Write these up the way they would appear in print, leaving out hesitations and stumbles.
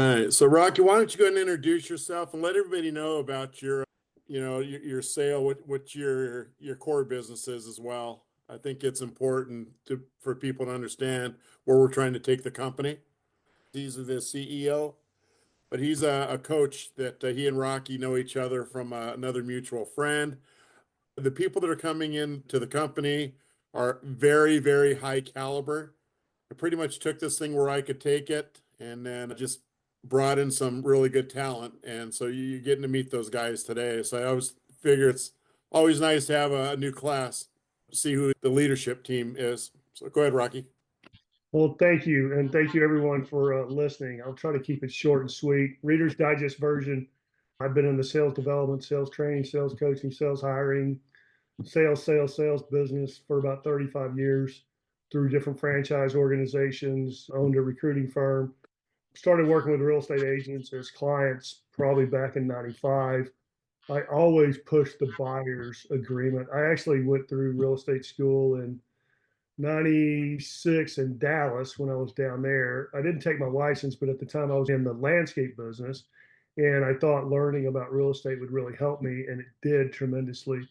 All right, so Rocky, why don't you go ahead and introduce yourself and let everybody know about your sale, what your core business is as well. I think it's important for people to understand where we're trying to take the company. He's the CEO, but he's a coach that he and Rocky know each other from another mutual friend. The people that are coming into the company are very, very high caliber. I pretty much took this thing where I could take it and then just brought in some really good talent. And so you're getting to meet those guys today. So I always figure it's always nice to have a new class, see who the leadership team is. So go ahead, Rocky. Well, thank you. And thank you everyone for listening. I'll try to keep it short and sweet. Reader's Digest version. I've been in the sales development, sales training, sales coaching, sales hiring, sales business for about 35 years through different franchise organizations, owned a recruiting firm, started working with real estate agents as clients probably back in 95. I always pushed the buyer's agreement. I actually went through real estate school in 96 in Dallas when I was down there. I didn't take my license, but at the time I was in the landscape business and I thought learning about real estate would really help me, and it did tremendously.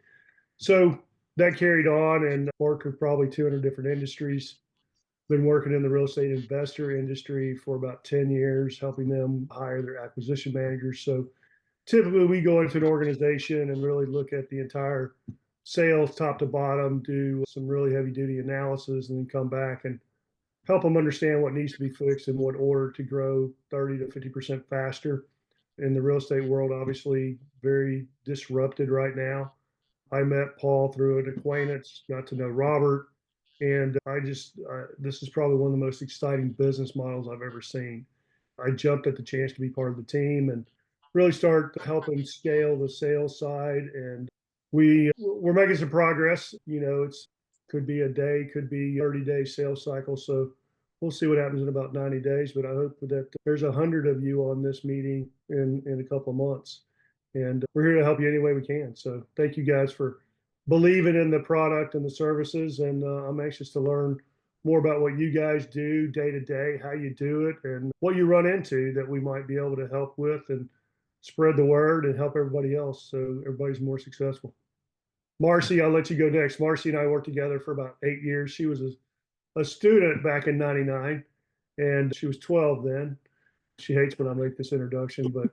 So that carried on and worked with probably 200 different industries. Been working in the real estate investor industry for about 10 years, helping them hire their acquisition managers. So typically we go into an organization and really look at the entire sales top to bottom, do some really heavy duty analysis, and then come back and help them understand what needs to be fixed in what order to grow 30 to 50% faster. In the real estate world, obviously very disrupted right now. I met Paul through an acquaintance, got to know Robert, and this is probably one of the most exciting business models I've ever seen. I jumped at the chance to be part of the team and really start helping scale the sales side. And we're making some progress. It's could be a day, could be 30-day sales cycle. So we'll see what happens in about 90 days. But I hope that there's 100 of you on this meeting in a couple of months. And we're here to help you any way we can. So thank you guys for believing in the product and the services. And I'm anxious to learn more about what you guys do day to day, how you do it, and what you run into that we might be able to help with and spread the word and help everybody else so everybody's more successful. Marcy, I'll let you go next. Marcy and I worked together for about 8 years. She was a student back in 99 and she was 12 then. She hates when I make this introduction, but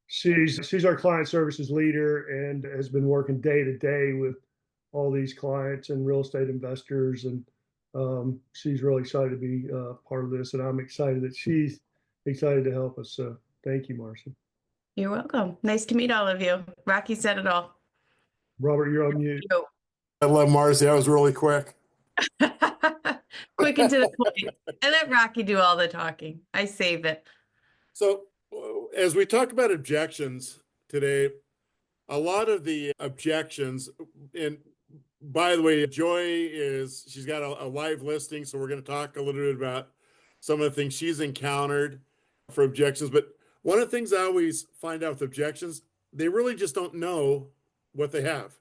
she's our client services leader and has been working day to day with all these clients and real estate investors. And she's really excited to be part of this. And I'm excited that she's excited to help us. So thank you, Marcy. You're welcome. Nice to meet all of you. Rocky said it all. Robert, you're on mute. I love Marcy. That was really quick. Quick and to the point. I let Rocky do all the talking. I save it. So as we talk about objections today, a lot of the objections, and by the way, she's got a live listing, so we're going to talk a little bit about some of the things she's encountered for objections. But one of the things I always find out with objections, they really just don't know what they have.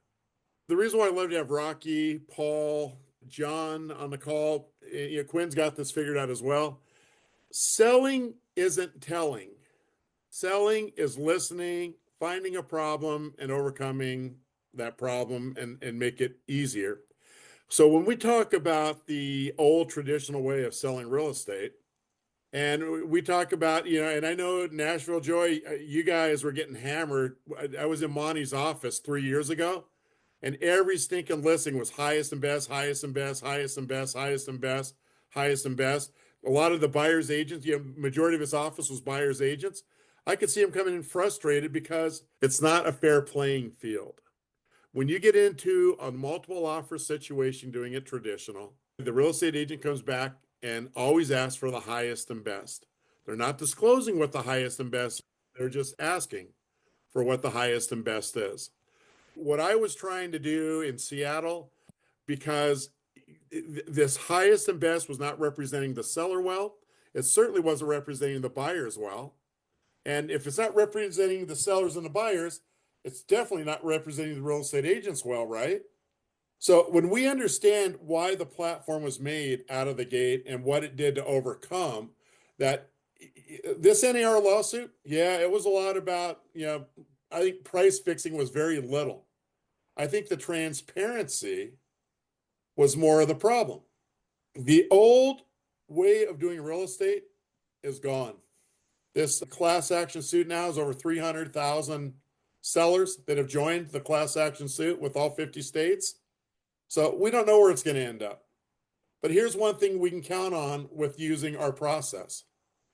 The reason why I love to have Rocky, Paul, John on the call, Quinn's got this figured out as well. Selling isn't telling. Selling is listening, finding a problem and overcoming that problem and make it easier. So when we talk about the old traditional way of selling real estate, and we talk about, and I know Nashville Joy, you guys were getting hammered. I was in Monty's office 3 years ago, and every stinking listing was highest and best, highest and best, highest and best, highest and best, highest and best. A lot of the buyer's agents, majority of his office was buyer's agents. I could see him coming in frustrated because it's not a fair playing field. When you get into a multiple offer situation, doing it traditional, the real estate agent comes back and always asks for the highest and best. They're not disclosing what the highest and best, they're just asking for what the highest and best is. What I was trying to do in Seattle, because this highest and best was not representing the seller well, it certainly wasn't representing the buyers well. And if it's not representing the sellers and the buyers, it's definitely not representing the real estate agents well, right? So when we understand why the platform was made out of the gate and what it did to overcome that, this NAR lawsuit, yeah, it was a lot about, I think price fixing was very little. I think the transparency was more of the problem. The old way of doing real estate is gone. This class action suit now is over 300,000 sellers that have joined the class action suit with all 50 states. So we don't know where it's going to end up. But here's one thing we can count on with using our process.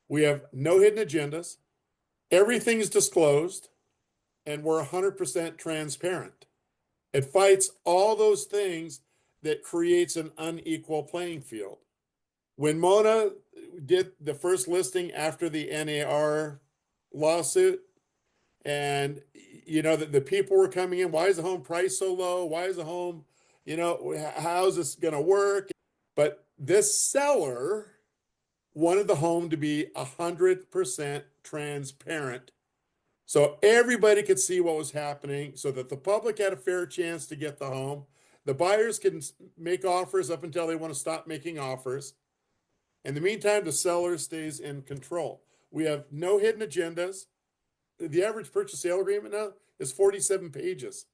We have no hidden agendas. Everything's disclosed, and we're 100% transparent. It fights all those things that creates an unequal playing field. When Mona did the first listing after the NAR lawsuit, and the people were coming in, why is the home price so low? Why is the home, how's this going to work? But this seller wanted the home to be 100% transparent, so everybody could see what was happening, so that the public had a fair chance to get the home. The buyers can make offers up until they want to stop making offers. In the meantime, the seller stays in control. We have no hidden agendas. The average purchase sale agreement now is 47 pages.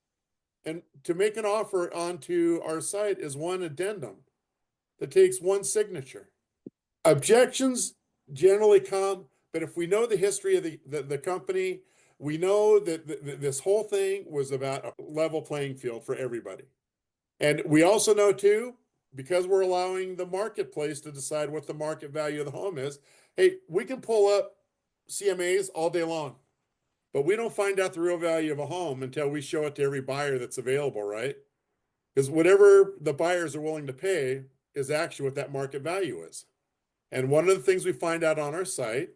And to make an offer onto our site is one addendum that takes one signature. Objections generally come, but if we know the history of the company, we know that this whole thing was about a level playing field for everybody. And we also know too, because we're allowing the marketplace to decide what the market value of the home is, hey, we can pull up CMAs all day long, but we don't find out the real value of a home until we show it to every buyer that's available, right? Because whatever the buyers are willing to pay is actually what that market value is. And one of the things we find out on our site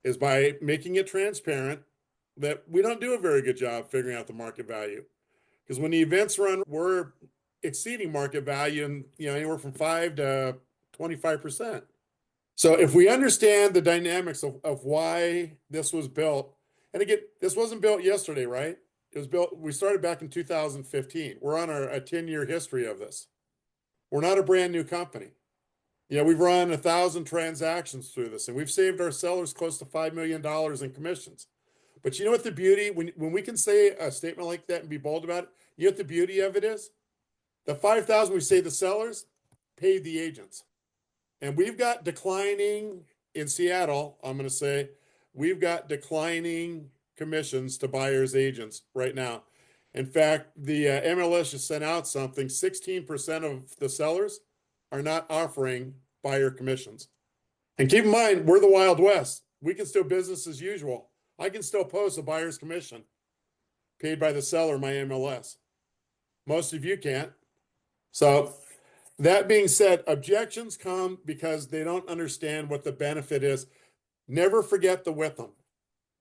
is by making it transparent that we don't do a very good job figuring out the market value. Because when the events run, we're exceeding market value in anywhere from 5 to 25%. So if we understand the dynamics of why this was built, and again, this wasn't built yesterday, right? It was built, we started back in 2015. We're on a 10-year history of this. We're not a brand new company. We've run 1,000 transactions through this, and we've saved our sellers close to $5 million in commissions. But you know what the beauty, when we can say a statement like that and be bold about it, you know what the beauty of it is? The 5,000 we save the sellers paid the agents. And we've got declining in Seattle, I'm going to say, we've got declining commissions to buyers agents right now. In fact, the MLS just sent out something, 16% of the sellers are not offering buyer commissions. And keep in mind, we're the Wild West. We can still business as usual. I can still post a buyer's commission paid by the seller, my MLS. Most of you can't. So that being said, objections come because they don't understand what the benefit is. Never forget the with them.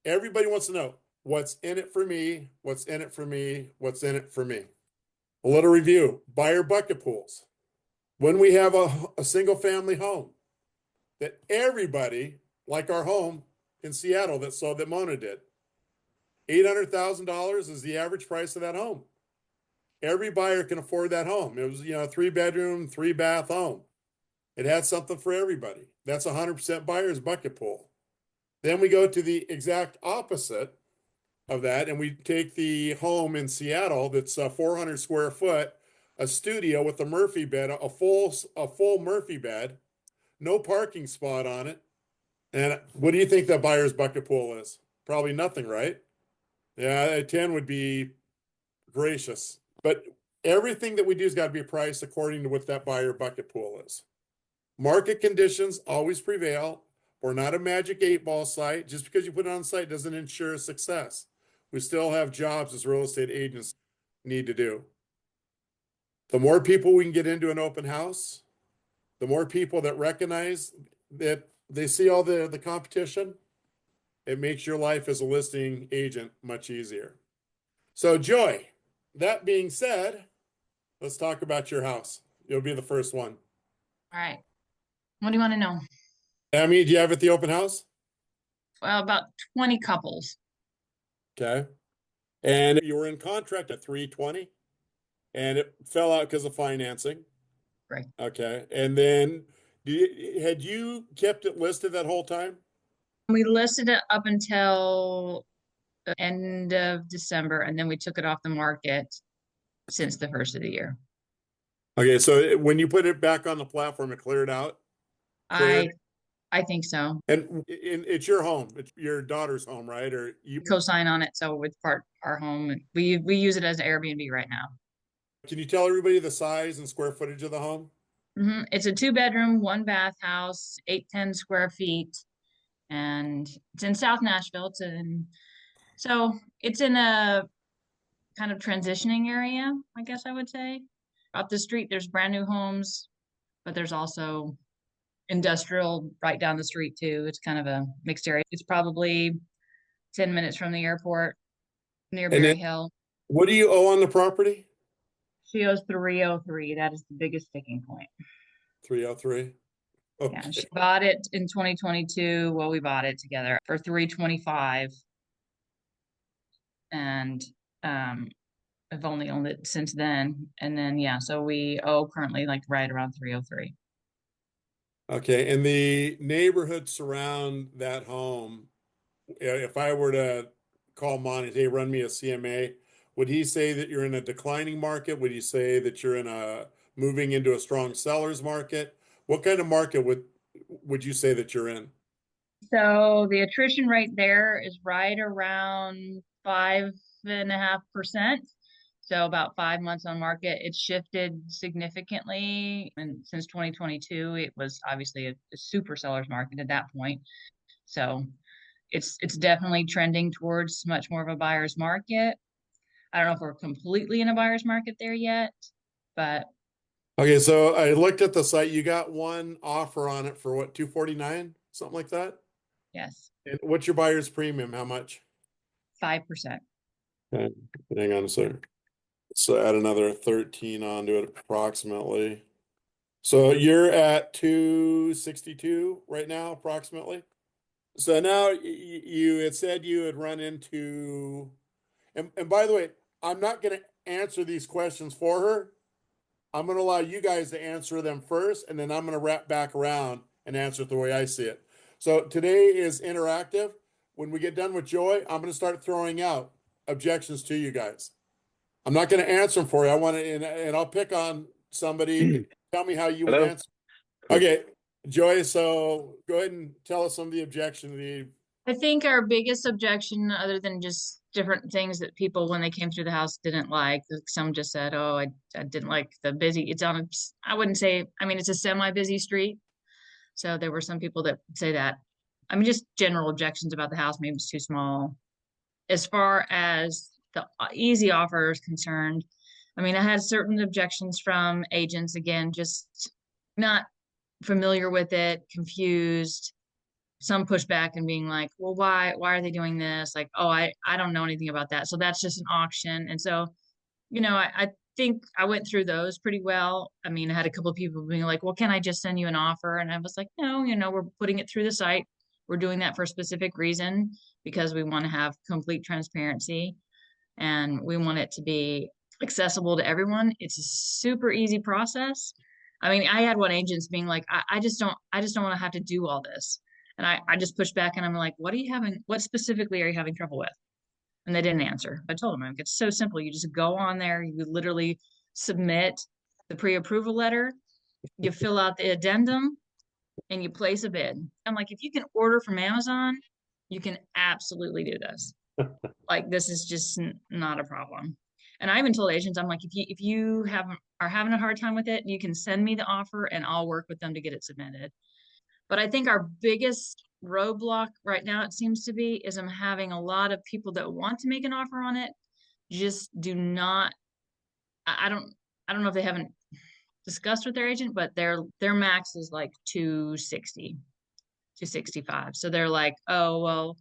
Everybody wants to know what's in it for me, what's in it for me, what's in it for me. A little review, buyer bucket pools. When we have a single family home, that everybody, like our home in Seattle that Mona did, $800,000 is the average price of that home. Every buyer can afford that home. It was, a 3-bedroom, 3-bath home. It had something for everybody. That's 100% buyer's bucket pool. Then we go to the exact opposite of that, and we take the home in Seattle that's 400 square foot, a studio with a Murphy bed, a full Murphy bed, no parking spot on it. And what do you think that buyer's bucket pool is? Probably nothing, right? Yeah, a 10 would be gracious. But everything that we do has got to be priced according to what that buyer bucket pool is. Market conditions always prevail. We're not a magic 8-ball site. Just because you put it on site doesn't ensure success. We still have jobs as real estate agents need to do. The more people we can get into an open house, the more people that recognize that they see all the competition, it makes your life as a listing agent much easier. So Joy, that being said, let's talk about your house. You'll be the first one. All right. What do you want to know? Amy, do you have at the open house? Well, about 20 couples. Okay. And you were in contract at 320 and it fell out because of financing. Right. Okay. And then had you kept it listed that whole time? We listed it up until the end of December, and then we took it off the market since the first of the year. Okay, so when you put it back on the platform, it cleared out? Cleared? I think so. And it's your home, it's your daughter's home, right? Or you, Co-sign on it, so it's part our home. And we use it as an Airbnb right now. can you tell everybody the size and square footage of the home? It's a 2-bedroom, 1-bath house, 810 square feet, and it's in South Nashville. So it's in a kind of transitioning area, I guess I would say. Up the street, there's brand new homes, but there's also industrial right down the street too. It's kind of a mixed area. It's probably 10 minutes from the airport near And Berry then Hill. what do you owe on the property? She owes 303. That is the biggest sticking point. 303. Okay. Yeah, she bought it in 2022. Well, we bought it together for 325. And I've only owned it since then. And then yeah, so we owe currently like right around 303. Okay, and the neighborhood surround that home, if I were to call Monty, hey, run me a CMA, would he say that you're in a declining market? Would he say that you're in a moving into a strong seller's market? What kind of market would you say that you're in? So the attrition rate there is right around 5.5%. So about 5 months on market. It's shifted significantly. And since 2022, it was obviously a super seller's market at that point. So it's definitely trending towards much more of a buyer's market. I don't know if we're completely in a buyer's market there yet, but Okay, so I looked at the site. You got one offer on it for what, 249, something like that? yes, And what's your buyer's premium? How much? 5%. Okay, hang on a second. So add another 13 onto it approximately. So you're at 262 right now, approximately. So now you had said you had run into, and by the way, I'm not going to answer these questions for her. I'm going to allow you guys to answer them first, and then I'm going to wrap back around and answer it the way I see it. So today is interactive. When we get done with Joy, I'm going to start throwing out objections to you guys. I'm not going to answer them for you. I want to, and I'll pick on somebody. Tell me how you would Hello? answer. Okay, Joy. So go ahead and tell us some of the objections. I think our biggest objection, other than just different things that people, when they came through the house, didn't like, some just said, oh, I didn't like the busy, it's on a, I wouldn't say, I mean, it's a semi-busy street. So there were some people that say that. I mean, just general objections about the house, maybe it's too small. As far as the easy offer is concerned, I mean, I had certain objections from agents, again, just not familiar with it, confused, some pushback and being like, well, why are they doing this? Like, oh, I don't know anything about that. So that's just an auction. And so, I think I went through those pretty well. I mean, I had a couple of people being like, well, can I just send you an offer? And I was like, no, we're putting it through the site. We're doing that for a specific reason because we want to have complete transparency and we want it to be accessible to everyone. It's a super easy process. I mean, I had one agent being like, I just don't want to have to do all this. And I just pushed back and I'm like, what specifically are you having trouble with? And they didn't answer. I told them, like, it's so simple. You just go on there, you literally submit the pre-approval letter, you fill out the addendum, and you place a bid. I'm like, if you can order from Amazon, you can absolutely do this. Like, this is just not a problem. And I even told agents, I'm like, if you are having a hard time with it, you can send me the offer and I'll work with them to get it submitted. But I think our biggest roadblock right now, it seems to be, is I'm having a lot of people that want to make an offer on it, just do not, I don't know if they haven't discussed with their agent, but their max is like 260, 265. So they're like, oh, well,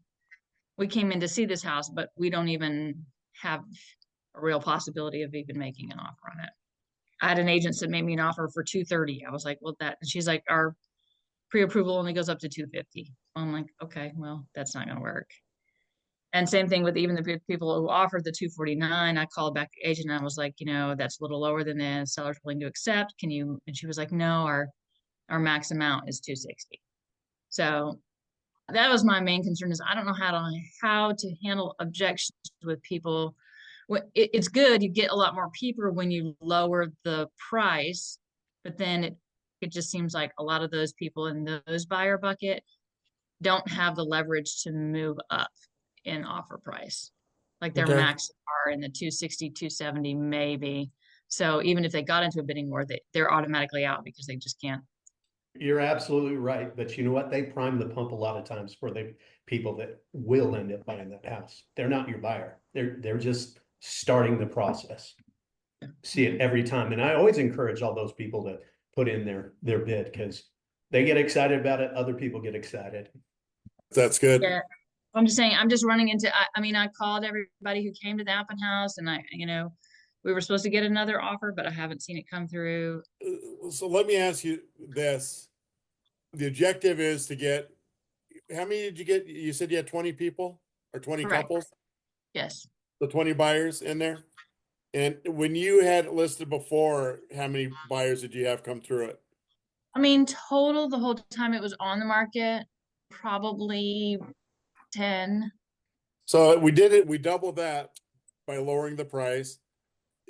we came in to see this house, but we don't even have a real possibility of even making an offer on it. I had an agent that made me an offer for 230. I was like, well, and she's like, our pre-approval only goes up to 250. I'm like, okay, well, that's not going to work. And same thing with even the people who offered the 249. I called back the agent and I was like, that's a little lower than the seller's willing to accept. Can you? And she was like, no, our max amount is 260. So that was my main concern is I don't know how to handle objections with people. It's good, you get a lot more people when you lower the price, but then it just seems like a lot of those people in those buyer bucket don't have the leverage to move up in offer price. Like their Okay. max are in the 260, 270 maybe. So even if they got into a bidding war, they're automatically out because they just can't. You're absolutely right, but you know what? They prime the pump a lot of times for the people that will end up buying that house. They're not your buyer. They're just starting the process. See it every time. And I always encourage all those people to put in their bid because they get excited about it. Other people get excited. That's good. Yeah. I'm just saying, I'm just running into, I mean, I called everybody who came to the open house and we were supposed to get another offer, but I haven't seen it come through. So let me ask you this. The objective is to get, how many did you get? You said you had 20 people or 20 Correct. couples? Yes. The 20 buyers in there? And when you had it listed before, how many buyers did you have come through it? I mean, total, the whole time it was on the market, probably 10. So we did it, we doubled that by lowering the price.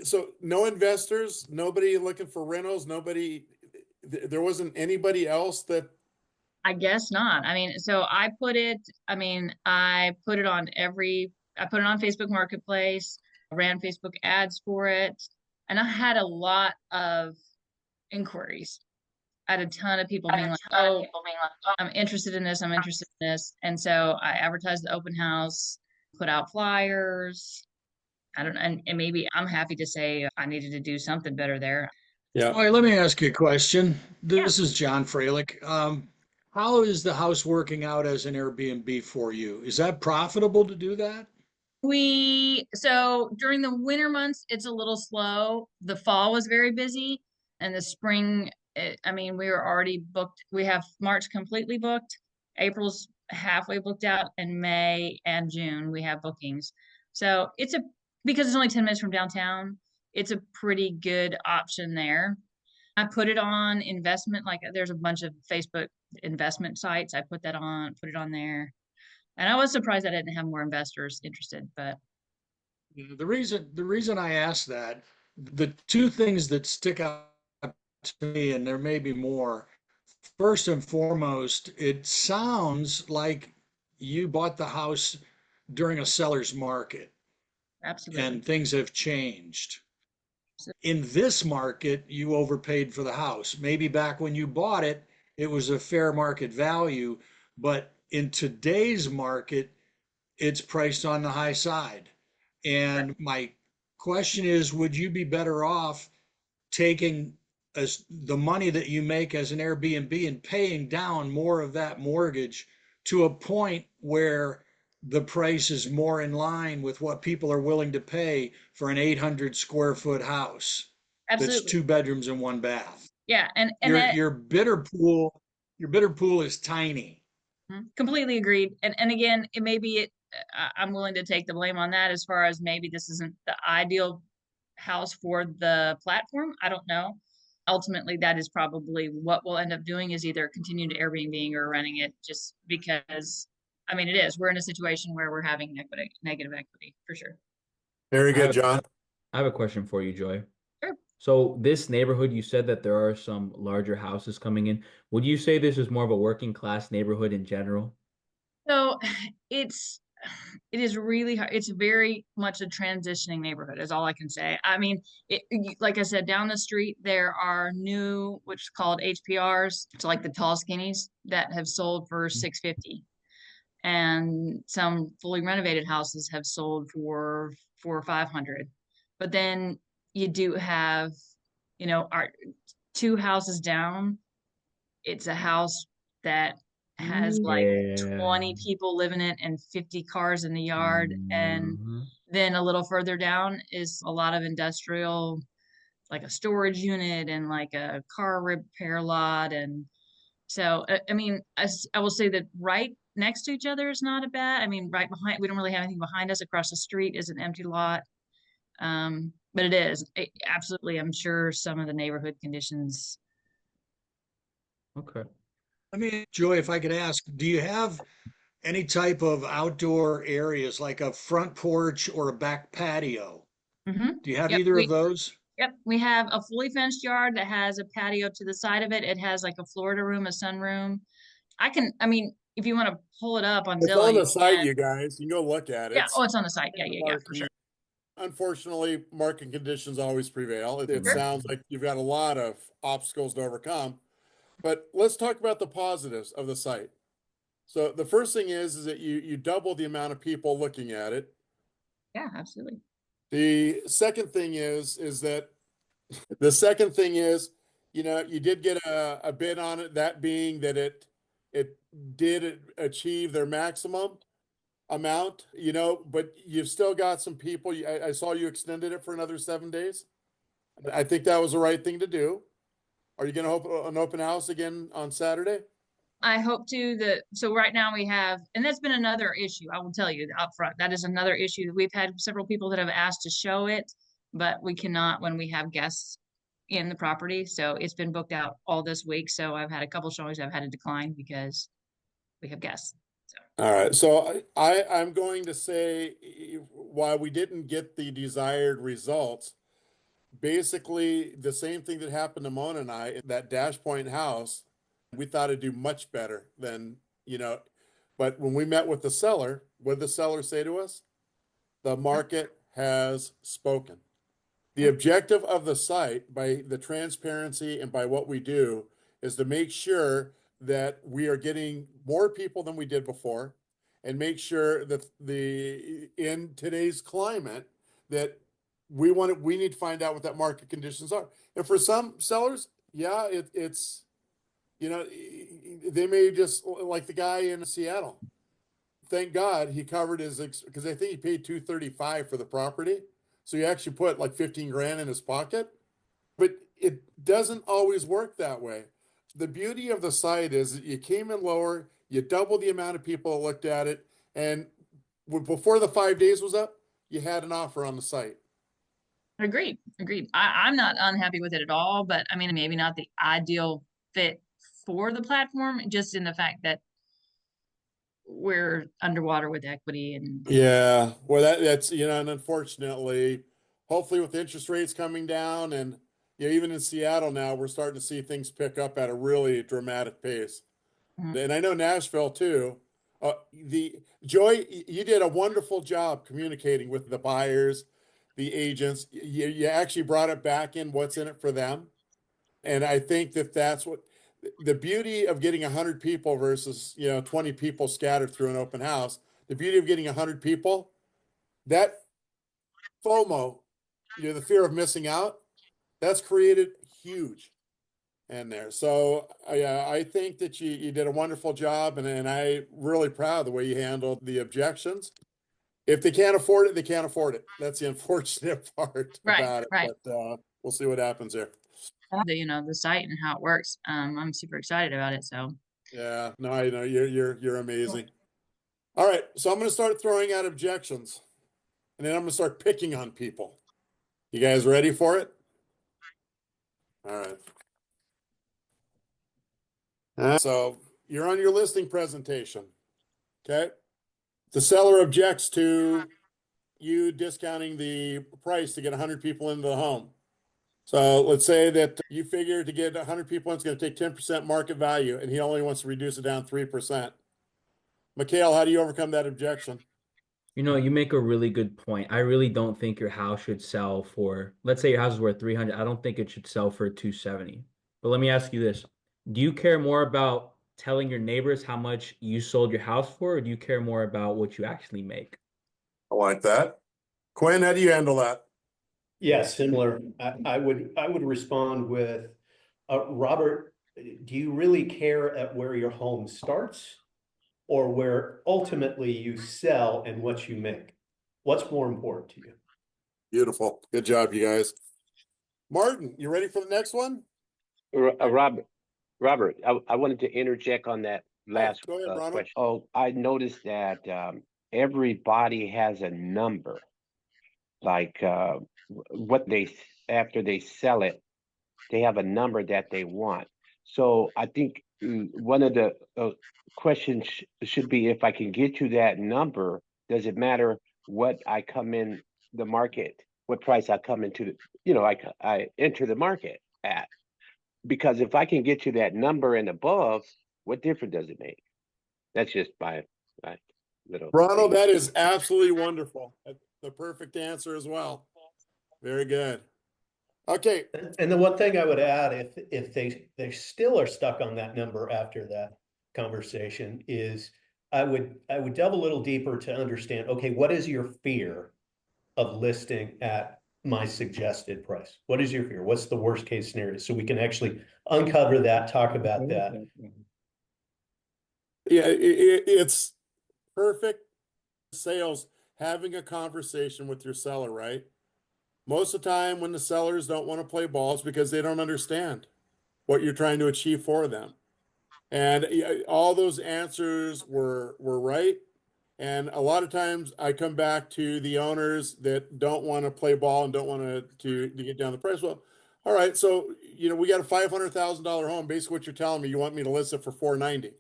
So no investors, nobody looking for rentals, nobody, there wasn't anybody else that, I guess not. I mean, so I put it on I put it on Facebook Marketplace, ran Facebook ads for it, and I had a lot of inquiries. I had a ton of people being like, oh, I'm interested in this, I'm interested in this. And so I advertised the open house, put out flyers. I don't know, and maybe I'm happy to say I needed to do something better there. yeah. All right, let me ask you a question. This is John Freilich. How is the house working out as an Airbnb for you? Is that profitable to do that? So during the winter months, it's a little slow. The fall was very busy, and the spring, we were already booked. We have March completely booked, April's halfway booked out, and May and June we have bookings. So because it's only 10 minutes from downtown, it's a pretty good option there. I put it on investment, like there's a bunch of Facebook investment sites. I put it on there. And I was surprised I didn't have more investors interested, but The reason I ask that, the two things that stick out to me, and there may be more. First and foremost, it sounds like you bought the house during a seller's market absolutely. and things have changed. In this market, you overpaid for the house. Maybe back when you bought it, it was a fair market value, but in today's market, it's priced on the high side. And my question is, would you be better off taking the money that you make as an Airbnb and paying down more of that mortgage to a point where the price is more in line with what people are willing to pay for an 800 square foot house that's Absolutely. 2 bedrooms and 1 bath? Yeah, and Your bidder pool is tiny. completely agreed. And again, I'm willing to take the blame on that as far as maybe this isn't the ideal house for the platform. I don't know. Ultimately, that is probably what we'll end up doing is either continue to Airbnb or renting it just because, it is. We're in a situation where we're having negative equity for sure. Very good, John. I have a question for you, Joy. Sure. So this neighborhood, you said that there are some larger houses coming in. Would you say this is more of a working class neighborhood in general? So it is really hard. It's very much a transitioning neighborhood is all I can say. Like I said, down the street, there are new, which is called HPRs. It's like the tall skinnies that have sold for $650. And some fully renovated houses have sold for $400 or $500. But then you do have, our 2 houses down. It's a house that has like 20 people living in it and 50 cars in the yard. And then a little further down is a lot of industrial, like a storage unit and like a car repair lot. And so, I will say that right next to each other is not a bad. Right behind, we don't really have anything behind us. Across the street is an empty lot. But it is absolutely, I'm sure some of the neighborhood conditions. Okay. I mean, Joy, if I could ask, do you have any type of outdoor areas like a front porch or a back patio? Do you have Yep, either of those? we have a fully fenced yard that has a patio to the side of it. It has like a Florida room, a sunroom. I mean, if you want to pull it up on It's Zillow, on you the site, can. you guys. You can go look at it. Yeah, oh, it's on the site. Yeah, yeah, yeah, for sure. Unfortunately, market conditions always prevail. It Sure. sounds like you've got a lot of obstacles to overcome. But let's talk about the positives of the site. So the first thing is that you double the amount of people looking at it. Yeah, absolutely. The second thing is that the second thing is, you did get a bid on it, that being that it did achieve their maximum amount, but you've still got some people. I saw you extended it for another 7 days. I think that was the right thing to do. Are you going to open an open house again on Saturday? I hope to so right now we have, and that's been another issue. I will tell you up front. That is another issue. We've had several people that have asked to show it, but we cannot when we have guests in the property. So it's been booked out all this week. So I've had a couple showings I've had to decline because we have guests. All right. So I'm going to say why we didn't get the desired results. Basically, the same thing that happened to Mona and I, that Dash Point house, we thought it'd do much better than, but when we met with the seller, what did the seller say to us? The market has spoken. The objective of the site, by the transparency and by what we do, is to make sure that we are getting more people than we did before, and make sure that in today's climate that we need to find out what that market conditions are. And for some sellers, yeah, it's they may just, like the guy in Seattle. Thank God he covered because I think he paid $235 for the property. So he actually put like 15 grand in his pocket, but it doesn't always work that way. The beauty of the site is that you came in lower, you doubled the amount of people that looked at it, and before the 5 days was up, you had an offer on the site. Agreed. I'm not unhappy with it at all, but I mean, maybe not the ideal fit for the platform, just in the fact that we're underwater with equity and Yeah, well, that's and unfortunately, hopefully with interest rates coming down, and even in Seattle now, we're starting to see things pick up at a really dramatic pace. And I know Nashville too. The Joy, you did a wonderful job communicating with the buyers, the agents. You actually brought it back in what's in it for them, and I think that's what the beauty of getting 100 people versus 20 people scattered through an open house. The beauty of getting 100 people, that FOMO, the fear of missing out, that's created huge in there. So I think that you did a wonderful job, and I really proud of the way you handled the objections. If they can't afford it, they can't afford it. That's the unfortunate part about it. right. But we'll see what happens there. The site and how it works. I'm super excited about it. So Yeah, no, I know you're amazing. All right, so I'm going to start throwing out objections, and then I'm going to start picking on people. You guys ready for it? All right. So you're on your listing presentation. Okay. The seller objects to you discounting the price to get 100 people into the home. So let's say that you figure to get 100 people, it's going to take 10% market value, and he only wants to reduce it down 3%. Mikhail, how do you overcome that objection? You make a really good point. I really don't think your house should sell for, let's say your house is worth 300. I don't think it should sell for 270. But let me ask you this. Do you care more about telling your neighbors how much you sold your house for, or do you care more about what you actually make? I like that. Quinn, how do you handle that? Yeah, similar. I would respond with, Robert, do you really care at where your home starts or where ultimately you sell and what you make? What's more important to you? Beautiful. Good job, you guys. Martin, you ready for the next one? Robert, I wanted to interject on that last go ahead, Ronald. question. Oh, I noticed that everybody has a number, like after they sell it, they have a number that they want. So I think one of the questions should be, if I can get you that number, does it matter what I come in the market, what price I come into the, I enter the market at? Because if I can get you that number and above, what difference does it make? That's just my little. Ronald, that is absolutely wonderful. That's the perfect answer as well. Very good. Okay. And the one thing I would add, if they still are stuck on that number after that conversation, is I would delve a little deeper to understand, okay, what is your fear of listing at my suggested price? What is your fear? What's the worst case scenario? So we can actually uncover that, talk about that. Yeah, it's perfect sales, having a conversation with your seller, right? Most of the time when the sellers don't want to play ball, it's because they don't understand what you're trying to achieve for them. And all those answers were right. And a lot of times I come back to the owners that don't want to play ball and don't want to get down the price. Well, all right, so we got a $500,000 home. Basically, what you're telling me, you want me to list it for $490.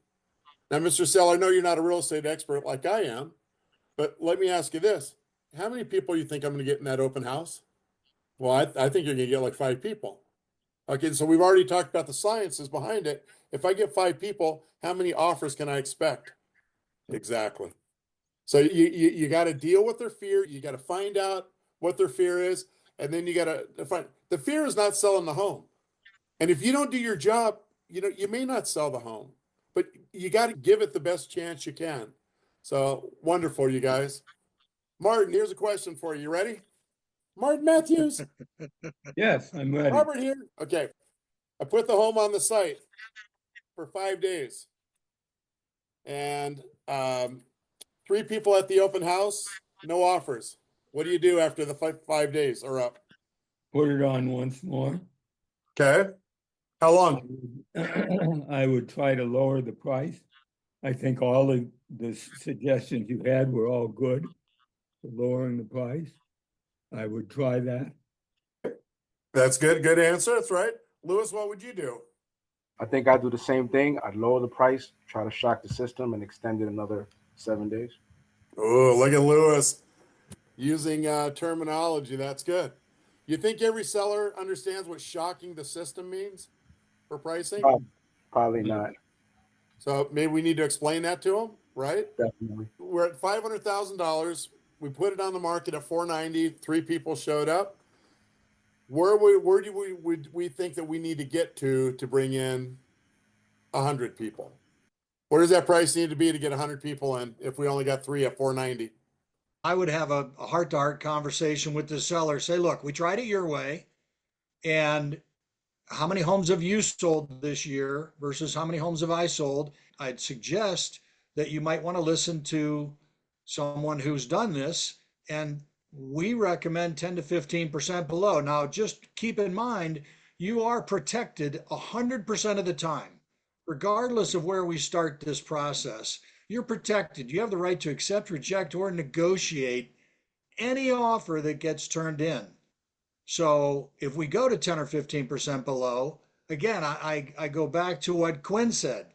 Now, Mr. Seller, I know you're not a real estate expert like I am, but let me ask you this: how many people you think I'm going to get in that open house? Well, I think you're going to get like 5 people. Okay, so we've already talked about the sciences behind it. If I get 5 people, how many offers can I expect? Exactly. So you got to deal with their fear. You got to find out what their fear is, and then you got to find the fear is not selling the home. And if you don't do your job, you may not sell the home, but you got to give it the best chance you can. So wonderful, you guys. Martin, here's a question for you. You ready? Martin Matthews. Yes, I'm ready. Robert here. Okay. I put the home on the site for 5 days. And 3 people at the open house, no offers. What do you do after the 5 days are up? Put it on once more. Okay. How long? I would try to lower the price. I think all of the suggestions you had were all good for lowering the price. I would try that. That's good. Good answer. That's right. Lewis, what would you do? I think I'd do the same thing. I'd lower the price, try to shock the system, and extend it another 7 days. Oh, look at Lewis using terminology. That's good. You think every seller understands what shocking the system means for pricing? Probably not. So maybe we need to explain that to them, right? Definitely. We're at $500,000. We put it on the market at $490. 3 people showed up. Where do we think that we need to get to bring in 100 people? Where does that price need to be to get 100 people in if we only got 3 at $490? I would have a heart-to-heart conversation with the seller. Say, look, we tried it your way, and how many homes have you sold this year versus how many homes have I sold? I'd suggest that you might want to listen to someone who's done this, and we recommend 10 to 15% below. Now, just keep in mind, you are protected 100% of the time, regardless of where we start this process. You're protected. You have the right to accept, reject, or negotiate any offer that gets turned in. So if we go to 10 or 15% below, again, I go back to what Quinn said.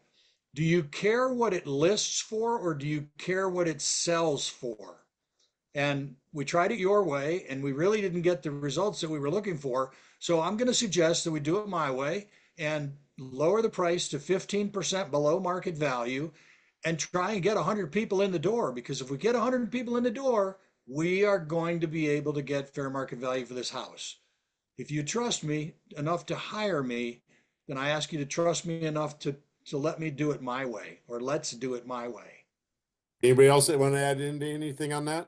Do you care what it lists for, or do you care what it sells for? And we tried it your way, and we really didn't get the results that we were looking for. So I'm going to suggest that we do it my way and lower the price to 15% below market value and try and get 100 people in the door. Because if we get 100 people in the door, we are going to be able to get fair market value for this house. If you trust me enough to hire me, then I ask you to trust me enough to let me do it my way, or let's do it my way. Anybody else that want to add into anything on that?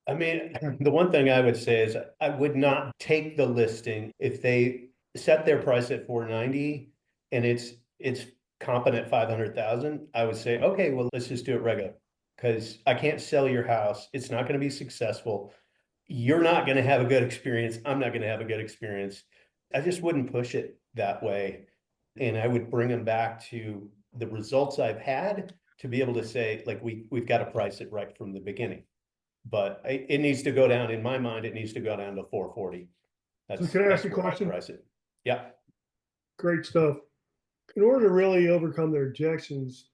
I mean, the one thing I would say is I would not take the listing if they set their price at 490 and it's competent 500,000. I would say, okay, well, let's just do it regular, because I can't sell your house. It's not going to be successful. You're not going to have a good experience. I'm not going to have a good experience. I just wouldn't push it that way. And I would bring them back to the results I've had to be able to say, like, we've got to price it right from the beginning. But it needs to go down, in my mind, it needs to go down to 440. So can I ask you a question? Price it. Yeah. Great stuff. in order to really overcome their objections,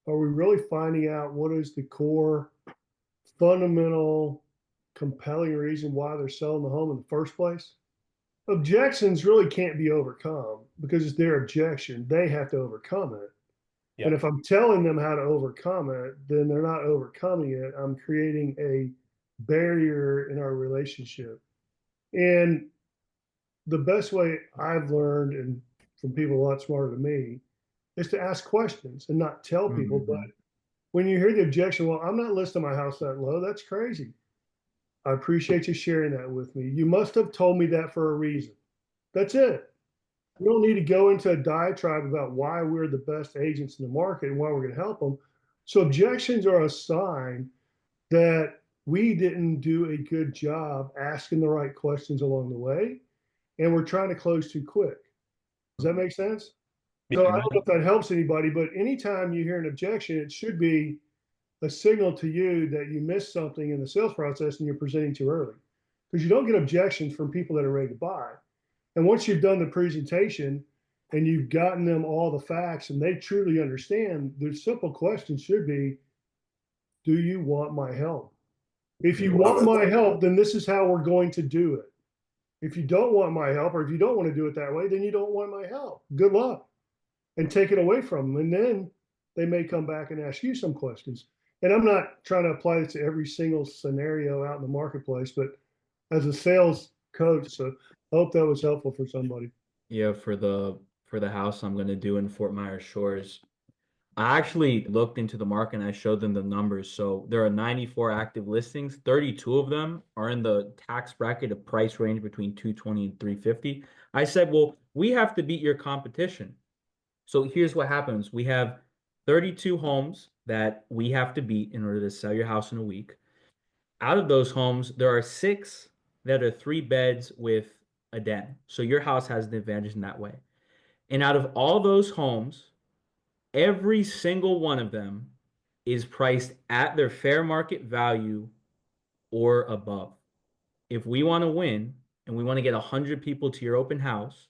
are we really finding out what is the core, fundamental, compelling reason why they're selling the home in the first place? Objections really can't be overcome because it's their objection. They have to overcome it. Yeah. And if I'm telling them how to overcome it, then they're not overcoming it. I'm creating a barrier in our relationship. And the best way I've learned, and from people a lot smarter than me, is to ask questions and not tell people. Mhm. But when you hear the objection, well, I'm not listing my house that low. That's crazy. I appreciate you sharing that with me. You must have told me that for a reason. That's it. You don't need to go into a diatribe about why we're the best agents in the market and why we're going to help them. So objections are a sign that we didn't do a good job asking the right questions along the way, and we're trying to close too quick. Does that make sense? So I don't know if that helps anybody, but anytime you hear an objection, it should be a signal to you that you missed something in the sales process and you're presenting too early. Because you don't get objections from people that are ready to buy. And once you've done the presentation and you've gotten them all the facts and they truly understand, the simple question should be, do you want my help? If you want my help, then this is how we're going to do it. If you don't want my help, or if you don't want to do it that way, then you don't want my help. Good luck. And take it away from them. And then they may come back and ask you some questions. And I'm not trying to apply this to every single scenario out in the marketplace, but as a sales coach, so I hope that was helpful for somebody. Yeah, for the house I'm gonna do in Fort Myers Shores, I actually looked into the market and I showed them the numbers. So there are 94 active listings. 32 of them are in the tax bracket of price range between 220 and 350. I said, well, we have to beat your competition. So here's what happens. We have 32 homes that we have to beat in order to sell your house in a week. Out of those homes, there are 6 that are 3 beds with a den. So your house has an advantage in that way. And out of all those homes, every single one of them is priced at their fair market value or above. If we want to win and we want to get 100 people to your open house,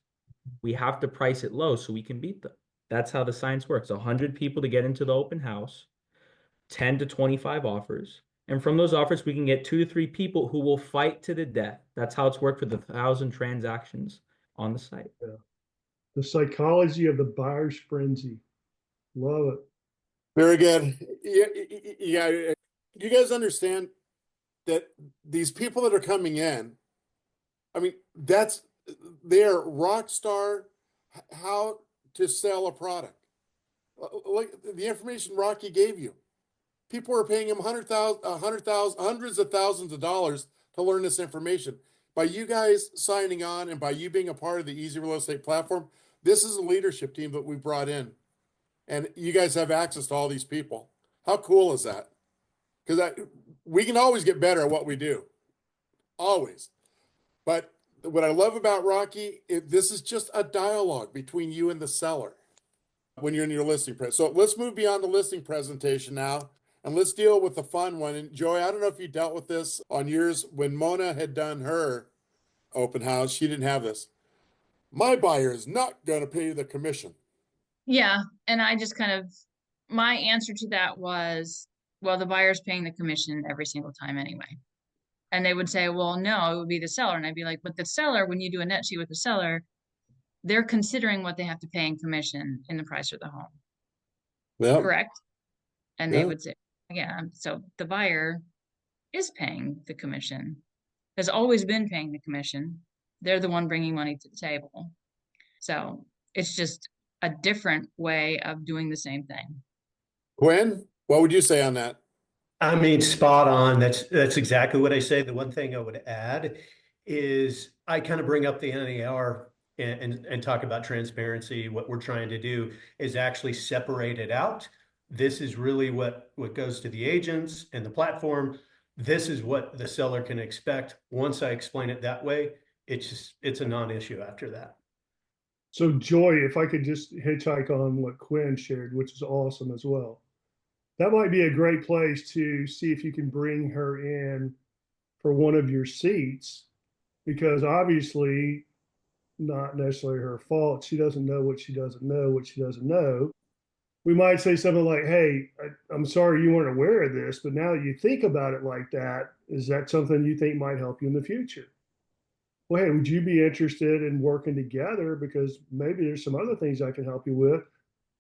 we have to price it low so we can beat them. That's how the science works. 100 people to get into the open house, 10 to 25 offers. And from those offers, we can get 2 to 3 people who will fight to the death. That's how it's worked for the 1,000 transactions on the site. Yeah. The psychology of the buyer's frenzy. Love it. Very good. Yeah, you guys understand that these people that are coming in, I mean, they're rock star how to sell a product. Like the information Rocky gave you. People are paying him hundreds of thousands of dollars to learn this information. By you guys signing on and by you being a part of the Easy Real Estate platform, this is a leadership team that we brought in. And you guys have access to all these people. How cool is that? Because we can always get better at what we do. Always. But what I love about Rocky, this is just a dialogue between you and the seller when you're in your listing So let's move beyond the listing presentation now. And let's deal with the fun one. And Joy, I don't know if you dealt with this on yours when Mona had done her open house. She didn't have this. My buyer is not going to pay the commission. Yeah, and I just my answer to that was, well, the buyer's paying the commission every single time anyway. And they would say, well, no, it would be the seller. And I'd be like, but the seller, when you do a net sheet with the seller, they're considering what they have to pay in commission in the price of the home. Yep. Correct? And Yeah. they would say, yeah, so the buyer is paying the commission, has always been paying the commission. They're the one bringing money to the table. So it's just a different way of doing the same thing. Quinn, what would you say on that? I mean, spot on. That's exactly what I say. The one thing I would add is I kind of bring up the NAR and talk about transparency. What we're trying to do is actually separate it out. This is really what goes to the agents and the platform. This is what the seller can expect. Once I explain it that way, it's a non-issue after that. So Joy, if I could just hitchhike on what Quinn shared, which is awesome as well. That might be a great place to see if you can bring her in for one of your seats, because obviously not necessarily her fault. She doesn't know what she doesn't know, what she doesn't know. We might say something like, hey, I'm sorry you weren't aware of this, but now that you think about it like that, is that something you think might help you in the future? Well, hey, would you be interested in working together? Because maybe there's some other things I can help you with.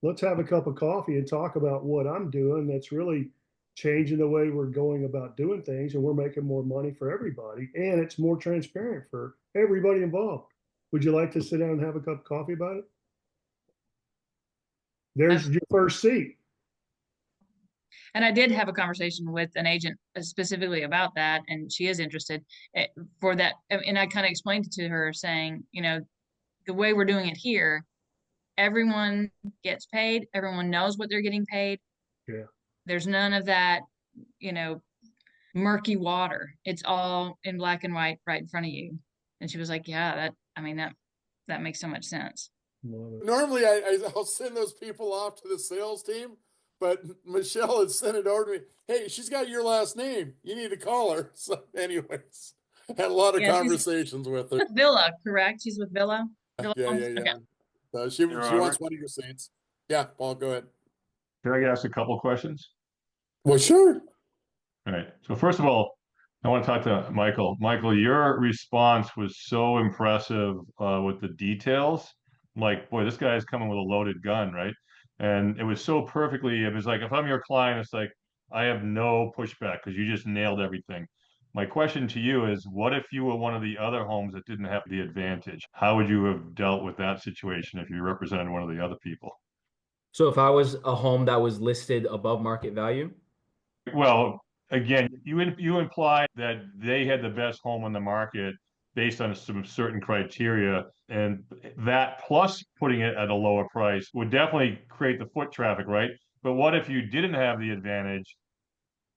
Let's have a cup of coffee and talk about what I'm doing that's really changing the way we're going about doing things, and we're making more money for everybody, and it's more transparent for everybody involved. Would you like to sit down and have a cup of coffee about it? There's your first seat. And I did have a conversation with an agent specifically about that, and she is interested for that. And I kind of explained it to her, saying, you know, the way we're doing it here, everyone gets paid, everyone knows what they're getting paid. Yeah. There's none of that, you know, murky water. It's all in black and white right in front of you. And she was like, yeah, that makes so much sense. Normally I'll send those people off to the sales team, but Michelle had sent it over to me. Hey, she's got your last name. You need to call her. So anyways, had a lot of conversations with her. Villa, correct? She's with Villa? Yeah. Okay. So she wants one of your seats. Yeah, Paul, go ahead. Can I ask a couple questions? Well, sure. All right. So first of all, I want to talk to Michael. Michael, your response was so impressive with the details. I'm like, boy, this guy is coming with a loaded gun, right? And it was so perfectly, it was like, if I'm your client, it's like, I have no pushback because you just nailed everything. My question to you is, what if you were one of the other homes that didn't have the advantage? How would you have dealt with that situation if you represented one of the other people? So if I was a home that was listed above market value? Well, again, you implied that they had the best home on the market based on some certain criteria, and that plus putting it at a lower price would definitely create the foot traffic, right? But what if you didn't have the advantage?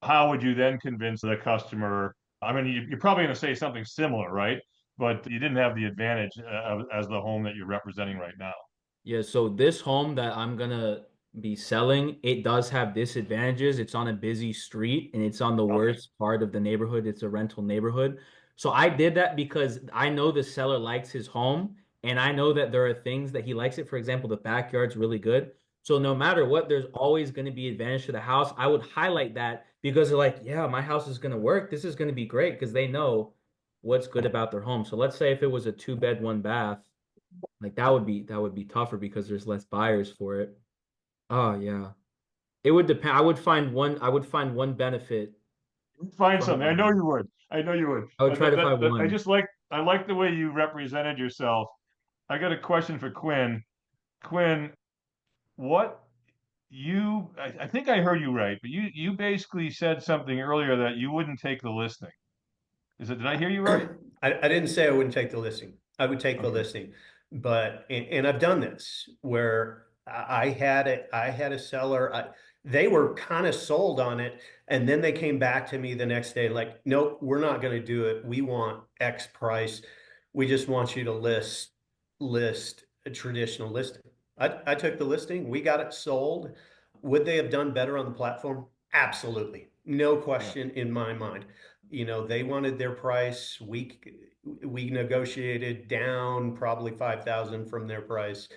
How would you then convince the customer? I mean, you're probably going to say something similar, right? But you didn't have the advantage as the home that you're representing right now. Yeah, so this home that I'm gonna be selling, it does have disadvantages. It's on a busy street and it's on the worst part of the neighborhood. It's a rental neighborhood. So I did that because I know the seller likes his home and I know that there are things that he likes it. For example, the backyard's really good. So no matter what, there's always going to be advantage to the house. I would highlight that because they're like, yeah, my house is going to work. This is going to be great because they know what's good about their home. So let's say if it was a 2-bed, 1-bath, like that would be tougher because there's less buyers for it. Oh yeah. It would depend. I would find one benefit. Find something. I know you would. I know you would. I would try to find one. I like the way you represented yourself. I got a question for Quinn. Quinn, I think I heard you right, but you basically said something earlier that you wouldn't take the listing. Did I hear you right? I didn't say I wouldn't take the listing. I would take the listing, but and I've done this where I had a seller. They were kind of sold on it, and then they came back to me the next day like, nope, we're not going to do it. We want X price. We just want you to list a traditional listing. I took the listing. We got it sold. Would they have done better on the platform? Absolutely, no question in my mind. You know, they wanted their price. We negotiated down probably 5,000 from their price,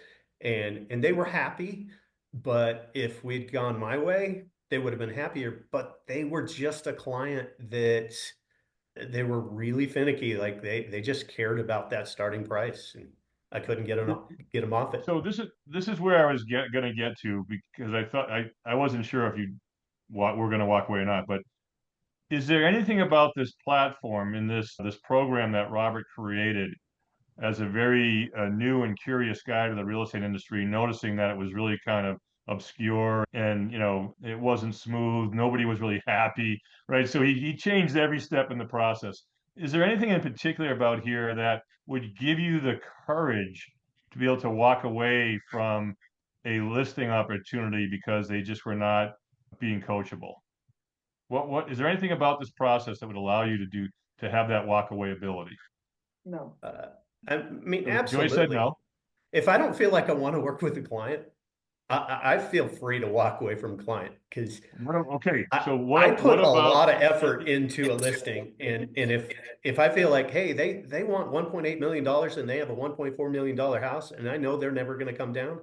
and they were happy. But if we'd gone my way, they would have been happier. But they were just a client that they were really finicky. Like they just cared about that starting price, and I couldn't get them off it. So this is where I was going to get to, because I thought I wasn't sure if you were going to walk away or not, but is there anything about this platform in this program that Robert created as a very new and curious guy to the real estate industry, noticing that it was really kind of obscure and it wasn't smooth, nobody was really happy, right? So he changed every step in the process. Is there anything in particular about here that would give you the courage to be able to walk away from a listing opportunity because they just were not being coachable? What is there anything about this process that would allow you to have that walk away ability? No. I mean, Joy absolutely. said no. If I don't feel like I want to work with a client, I feel free to walk away from client because Okay, so I put a about lot of effort into a listing, and if I feel like, hey, they want $1.8 million and they have a $1.4 million house, and I know they're never going to come down,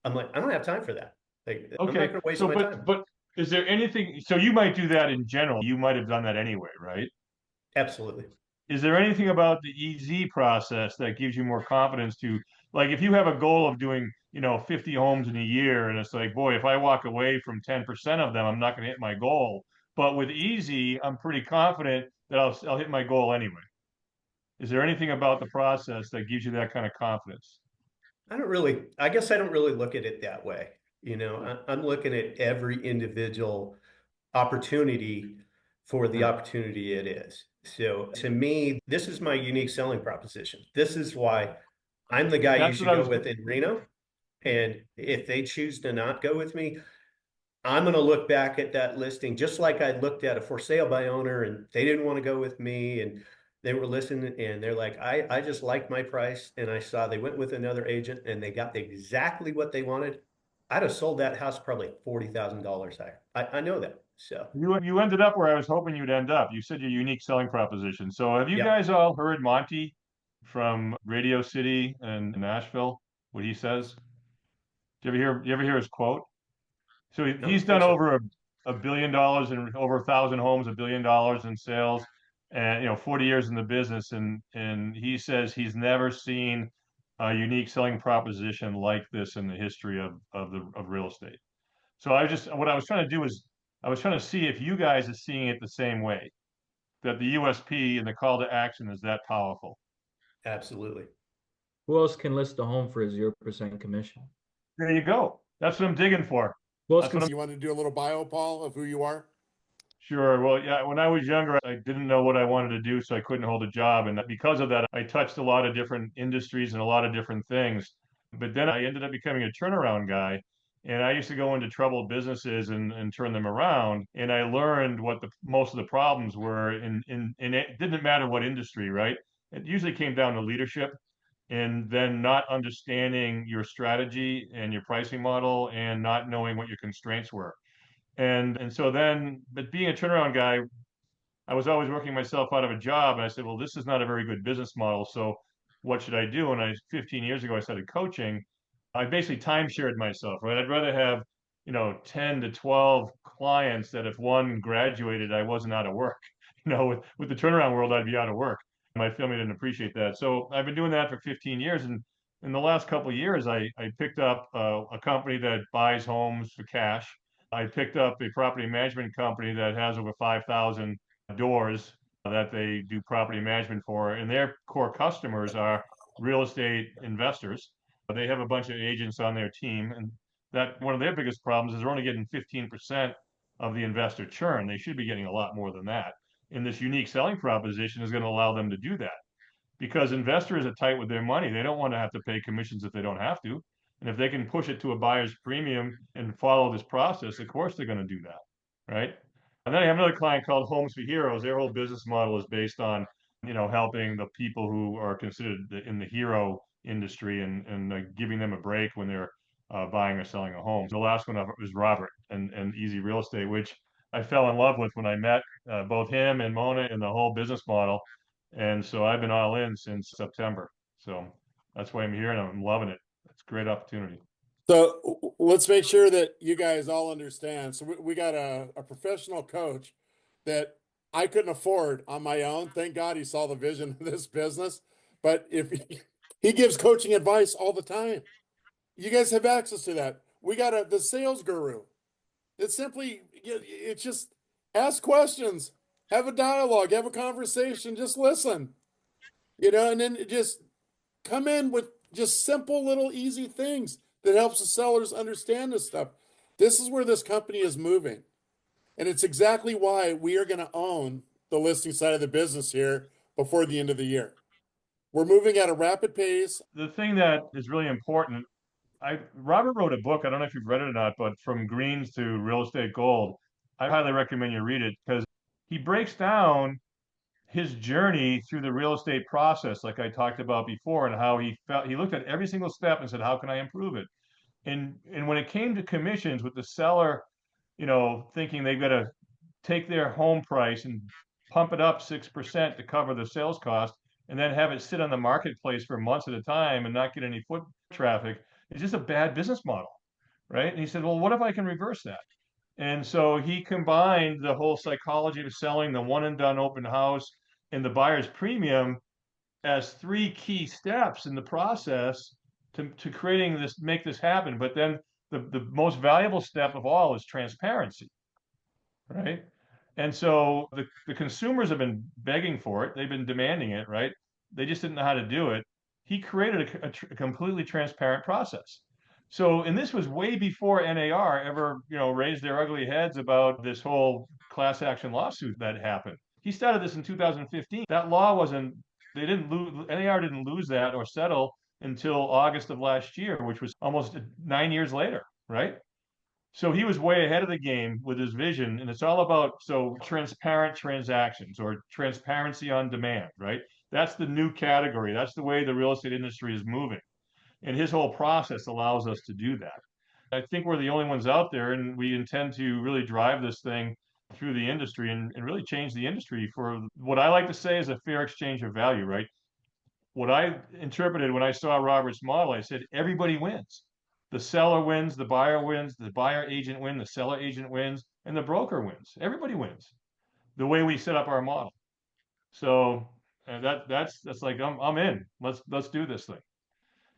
I'm like, I don't have time for that. Like, I'm not okay, going to waste so my time. but is there anything, so you might do that in general, you might have done that anyway, right? Absolutely. Is there anything about the EZ process that gives you more confidence to, like, if you have a goal of doing, 50 homes in a year, and it's like, boy, if I walk away from 10% of them, I'm not going to hit my goal. But with Easy, I'm pretty confident that I'll hit my goal anyway. Is there anything about the process that gives you that kind of confidence? I guess I don't really look at it that way. I'm looking at every individual opportunity for the opportunity it is. So to me, this is my unique selling proposition. This is why I'm the guy you That's should what I go was. with in Reno. And if they choose to not go with me, I'm going to look back at that listing just like I looked at a for sale by owner and they didn't want to go with me and they were listening and they're like, I just like my price. And I saw they went with another agent and they got exactly what they wanted. I'd have sold that house probably $40,000 higher. I know that. So, You ended up where I was hoping you'd end up. You said your unique selling proposition. So have you yeah. guys all heard Monty from Radio City and Nashville? What he says? You ever hear his quote? So No, I he's don't done think so. over $1 billion and over 1,000 homes, $1 billion in sales, and 40 years in the business. And he says he's never seen a unique selling proposition like this in the history of real estate. So what I was trying to do is I was trying to see if you guys are seeing it the same way, that the USP and the call to action is that powerful. Absolutely. Who else can list a home for a 0% commission? There you go. That's what I'm digging for. Who else That's can what I'm You want to do a little bio, Paul, of who you are? Sure. Well, yeah, when I was younger, I didn't know what I wanted to do, so I couldn't hold a job. And because of that, I touched a lot of different industries and a lot of different things. But then I ended up becoming a turnaround guy. And I used to go into troubled businesses and turn them around. And I learned what most of the problems were and it didn't matter what industry, right? It usually came down to leadership and then not understanding your strategy and your pricing model and not knowing what your constraints were. And so then, but being a turnaround guy, I was always working myself out of a job, and I said, well, this is not a very good business model. So what should I do? And 15 years ago, I started coaching. I basically time shared myself, right? I'd rather have 10 to 12 clients that if one graduated, I wasn't out of work. With the turnaround world, I'd be out of work. My family didn't appreciate that. So I've been doing that for 15 years, and in the last couple of years, I picked up a company that buys homes for cash. I picked up a property management company that has over 5,000 doors that they do property management for, and their core customers are real estate investors. They have a bunch of agents on their team, and that one of their biggest problems is they're only getting 15% of the investor churn. They should be getting a lot more than that. And this unique selling proposition is going to allow them to do that because investors are tight with their money. They don't want to have to pay commissions if they don't have to. And if they can push it to a buyer's premium and follow this process, of course they're going to do that, right? And then I have another client called Homes for Heroes. Their whole business model is based on, helping the people who are considered in the hero industry and giving them a break when they're buying or selling a home. The last one was Robert and Easy Real Estate, which I fell in love with when I met both him and Mona and the whole business model. And so I've been all in since September. So that's why I'm here and I'm loving it. It's a great opportunity. So let's make sure that you guys all understand. So we got a professional coach that I couldn't afford on my own. Thank God he saw the vision of this business. But if he gives coaching advice all the time, you guys have access to that. We got the sales guru. It's simply, it's just ask questions, have a dialogue, have a conversation, just listen, and then just come in with just simple little easy things that helps the sellers understand this stuff. This is where this company is moving. And it's exactly why we are going to own the listing side of the business here before the end of the year. We're moving at a rapid pace. The thing that is really important, Robert wrote a book. I don't know if you've read it or not, but From Greens to Real Estate Gold. I highly recommend you read it because he breaks down his journey through the real estate process, like I talked about before, and how he looked at every single step and said, how can I improve it? And when it came to commissions with the seller, you know, thinking they've got to take their home price and pump it up 6% to cover the sales cost, and then have it sit on the marketplace for months at a time and not get any foot traffic, it's just a bad business model, right? And he said, well, what if I can reverse that? And so he combined the whole psychology of selling, the one and done open house, and the buyer's premium as three key steps in the process to creating this, make this happen. But then the most valuable step of all is transparency, right? And so the consumers have been begging for it. They've been demanding it, right? They just didn't know how to do it. He created a completely transparent process. So, and this was way before NAR ever, you know, raised their ugly heads about this whole class action lawsuit that happened. He started this in 2015. That law wasn't, they didn't lose, NAR didn't lose that or settle until August of last year, which was almost 9 years later, right? So he was way ahead of the game with his vision, and it's all about transparent transactions or transparency on demand, right? That's the new category. That's the way the real estate industry is moving. And his whole process allows us to do that. I think we're the only ones out there, and we intend to really drive this thing through the industry and really change the industry for what I like to say is a fair exchange of value, right? What I interpreted when I saw Robert's model, I said, everybody wins. The seller wins, the buyer agent wins, the seller agent wins, and the broker wins. Everybody wins the way we set up our model. So that's like, I'm in. Let's do this thing.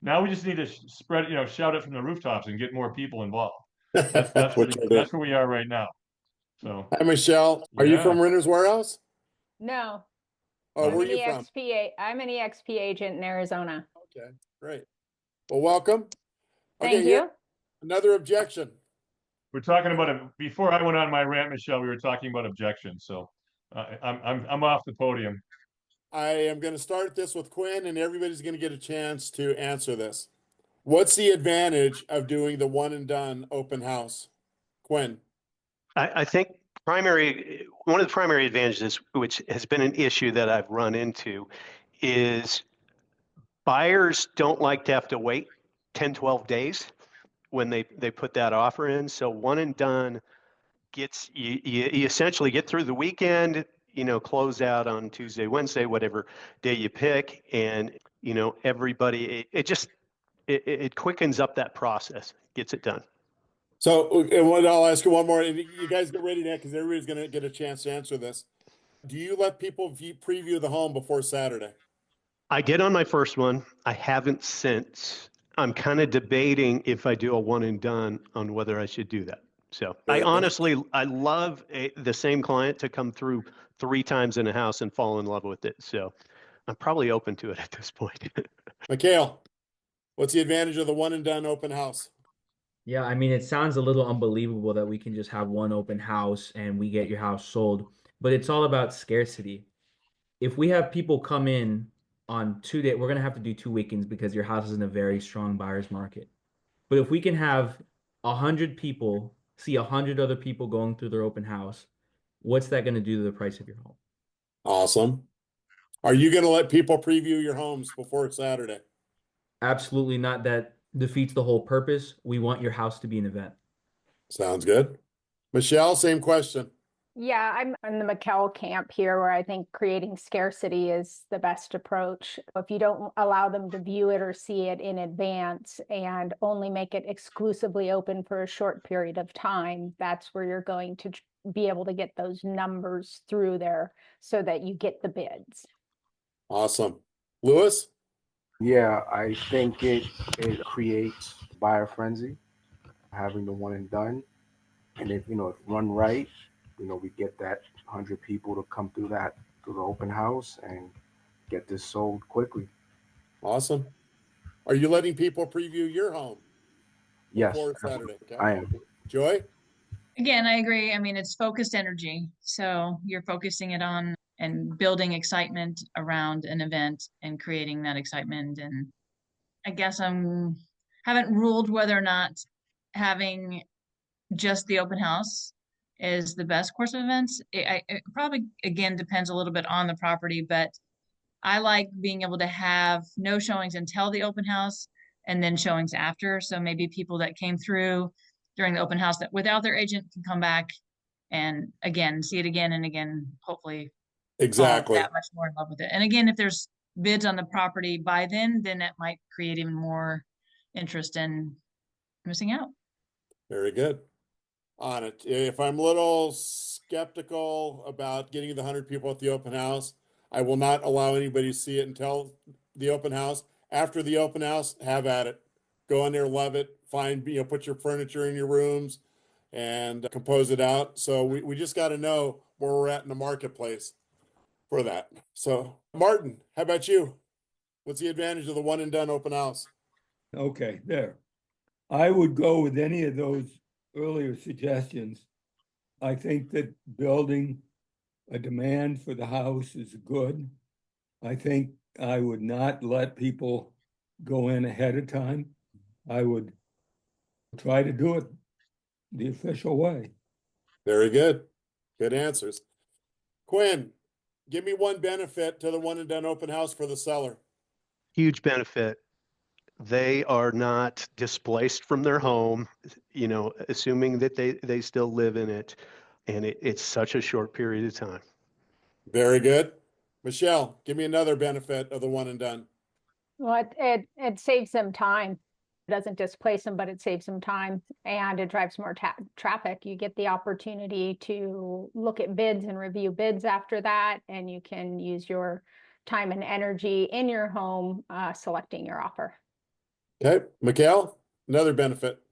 Now we just need to spread, you know, shout it from the rooftops and get more people involved. That's where we are right now. So Hi, Michelle. Are you from Renters Warehouse? No. Oh, I'm where an are you from? I'm an EXP agent in Arizona. Okay, great. Well, welcome. Thank you. Another objection. We're talking about it before I went on my rant, Michelle. We were talking about objections. So I'm off the podium. I am going to start this with Quinn, and everybody's going to get a chance to answer this. What's the advantage of doing the one and done open house? Quinn. I think one of the primary advantages, which has been an issue that I've run into, is buyers don't like to have to wait 10, 12 days when they put that offer in. So one and done gets, you essentially get through the weekend, you know, close out on Tuesday, Wednesday, whatever day you pick. And, you know, everybody, it quickens up that process, gets it done. So, and I'll ask you one more. You guys get ready now because everybody's going to get a chance to answer this. Do you let people preview the home before Saturday? I did on my first one. I haven't since. I'm kind of debating if I do a one and done on whether I should do that. So I love the same client to come through 3 times in a house and fall in love with it. So I'm probably open to it at this point. Mikhail, what's the advantage of the one and done open house? Yeah, I mean, it sounds a little unbelievable that we can just have one open house and we get your house sold, but it's all about scarcity. If we have people come in on 2 days, we're going to have to do 2 weekends because your house is in a very strong buyer's market. But if we can have 100 people see 100 other people going through their open house, what's that going to do to the price of your home? Awesome. Are you going to let people preview your homes before Saturday? Absolutely not. That defeats the whole purpose. We want your house to be an event. Sounds good. Michelle, same question. Yeah, I'm in the McKell camp here where I think creating scarcity is the best approach. If you don't allow them to view it or see it in advance and only make it exclusively open for a short period of time, that's where you're going to be able to get those numbers through there so that you get the bids. Awesome. Lewis? Yeah, I think it creates buyer frenzy, having the one and done. And if run right, we get that 100 people to come through the open house and get this sold quickly. Awesome. Are you letting people preview your home? Yes, before Saturday? Okay. I am. Joy? Again, I agree. I mean, it's focused energy. So you're focusing it on and building excitement around an event and creating that excitement. And I guess haven't ruled whether or not having just the open house is the best course of events. It probably, again, depends a little bit on the property, but I like being able to have no showings until the open house and then showings after. So maybe people that came through during the open house that without their agent can come back and again, see it again and again, hopefully fall Exactly. that much more in love with it. And again, if there's bids on the property by then that might create even more interest in missing out. Very good. On it. If I'm a little skeptical about getting the 100 people at the open house, I will not allow anybody to see it until the open house. After the open house, have at it. Go in there, love it. Find, put your furniture in your rooms and compose it out. So we just got to know where we're at in the marketplace for that. So Martin, how about you? What's the advantage of the one and done open house? Okay, there. I would go with any of those earlier suggestions. I think that building a demand for the house is good. I think I would not let people go in ahead of time. I would try to do it the official way. Very good. Good answers. Quinn, give me one benefit to the one and done open house for the seller. Huge benefit. They are not displaced from their home, assuming that they still live in it. And it's such a short period of time. Very good. Michelle, give me another benefit of the one and done. Well, it saves them time. It doesn't displace them, but it saves them time and it drives more traffic. You get the opportunity to look at bids and review bids after that, and you can use your time and energy in your home selecting your offer. Okay, Mikhail, another benefit.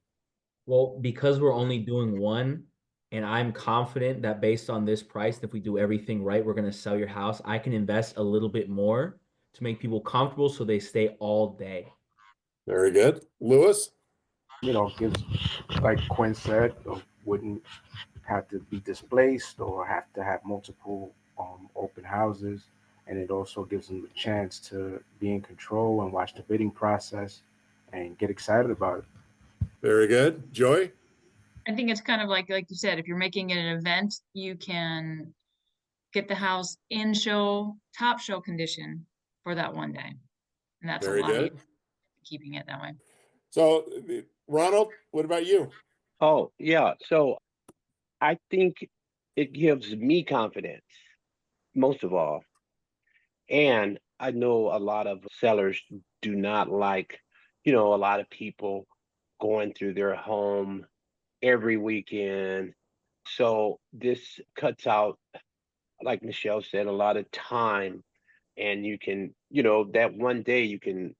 Well, because we're only doing one, and I'm confident that based on this price, if we do everything right, we're going to sell your house. I can invest a little bit more to make people comfortable so they stay all day. Very good. Lewis? Gives, like Quinn said, wouldn't have to be displaced or have to have multiple open houses. And it also gives them a chance to be in control and watch the bidding process and get excited about it. Very good. Joy? I think it's kind of like you said, if you're making it an event, you can get the house in top show condition for that one day. And that's Very a lot good. easier keeping it that way. So Ronald, what about you? Oh, yeah. So I think it gives me confidence, most of all. And I know a lot of sellers do not like, a lot of people going through their home every weekend. So this cuts out, like Michelle said, a lot of time. And you can, that one day you can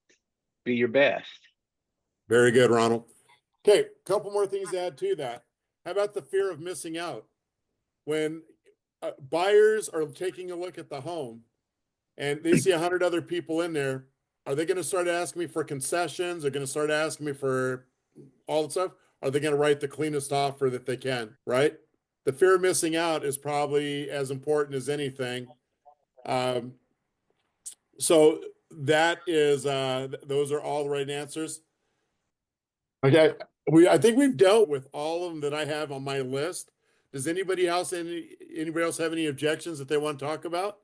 be your best. Very good, Ronald. Okay, a couple more things to add to that. How about the fear of missing out? When buyers are taking a look at the home and they see 100 other people in there, are they going to start asking me for concessions? They're going to start asking me for all the stuff? Are they going to write the cleanest offer that they can, right? The fear of missing out is probably as important as anything. So that is, those are all the right answers. Okay, I think we've dealt with all of them that I have on my list. Does anybody else have any objections that they want to talk about?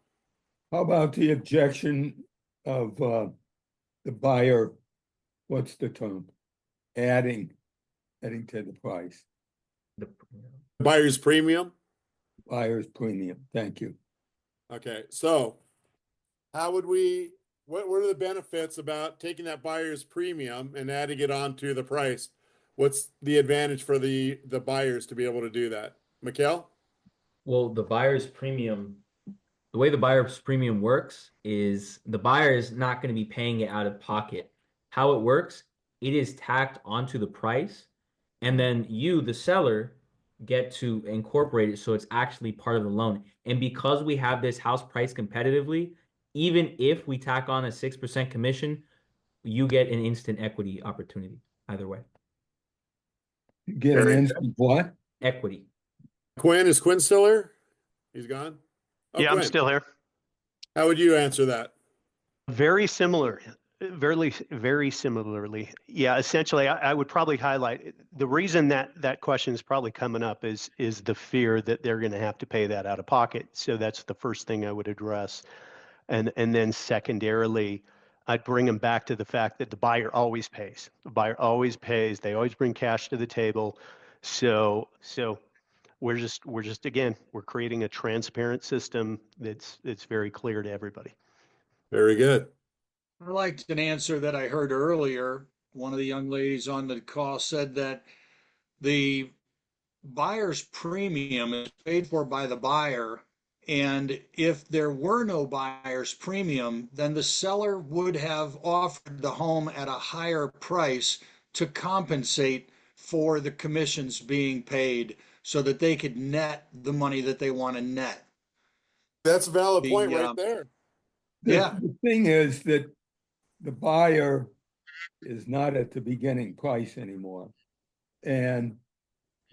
How about the objection of the buyer, what's the term? Adding to the price. The Buyer's premium. Buyer's premium. Thank you. Okay, so how would we, what are the benefits about taking that buyer's premium and adding it onto the price? What's the advantage for the buyers to be able to do that? Mikhail? Well, the way the buyer's premium works is the buyer is not going to be paying it out of pocket. How it works, it is tacked onto the price, and then you, the seller, get to incorporate it so it's actually part of the loan. And because we have this house priced competitively, even if we tack on a 6% commission, you get an instant equity opportunity either way. You get an instant what? Equity. Quinn, is Quinn still here? He's gone? Oh, Yeah, Quinn, I'm still here. how would you answer that? Very similar, very similarly. Yeah, essentially, I would probably highlight the reason that question is probably coming up is the fear that they're going to have to pay that out of pocket. So that's the first thing I would address. And then secondarily, I'd bring them back to the fact that the buyer always pays. The buyer always pays. They always bring cash to the table. So we're just again, we're creating a transparent system that's very clear to everybody. Very good. I liked an answer that I heard earlier. One of the young ladies on the call said that the buyer's premium is paid for by the buyer. And if there were no buyer's premium, then the seller would have offered the home at a higher price to compensate for the commissions being paid so that they could net the money that they want to net. That's a valid point The, right there. Yeah. The thing is that the buyer is not at the beginning price anymore. And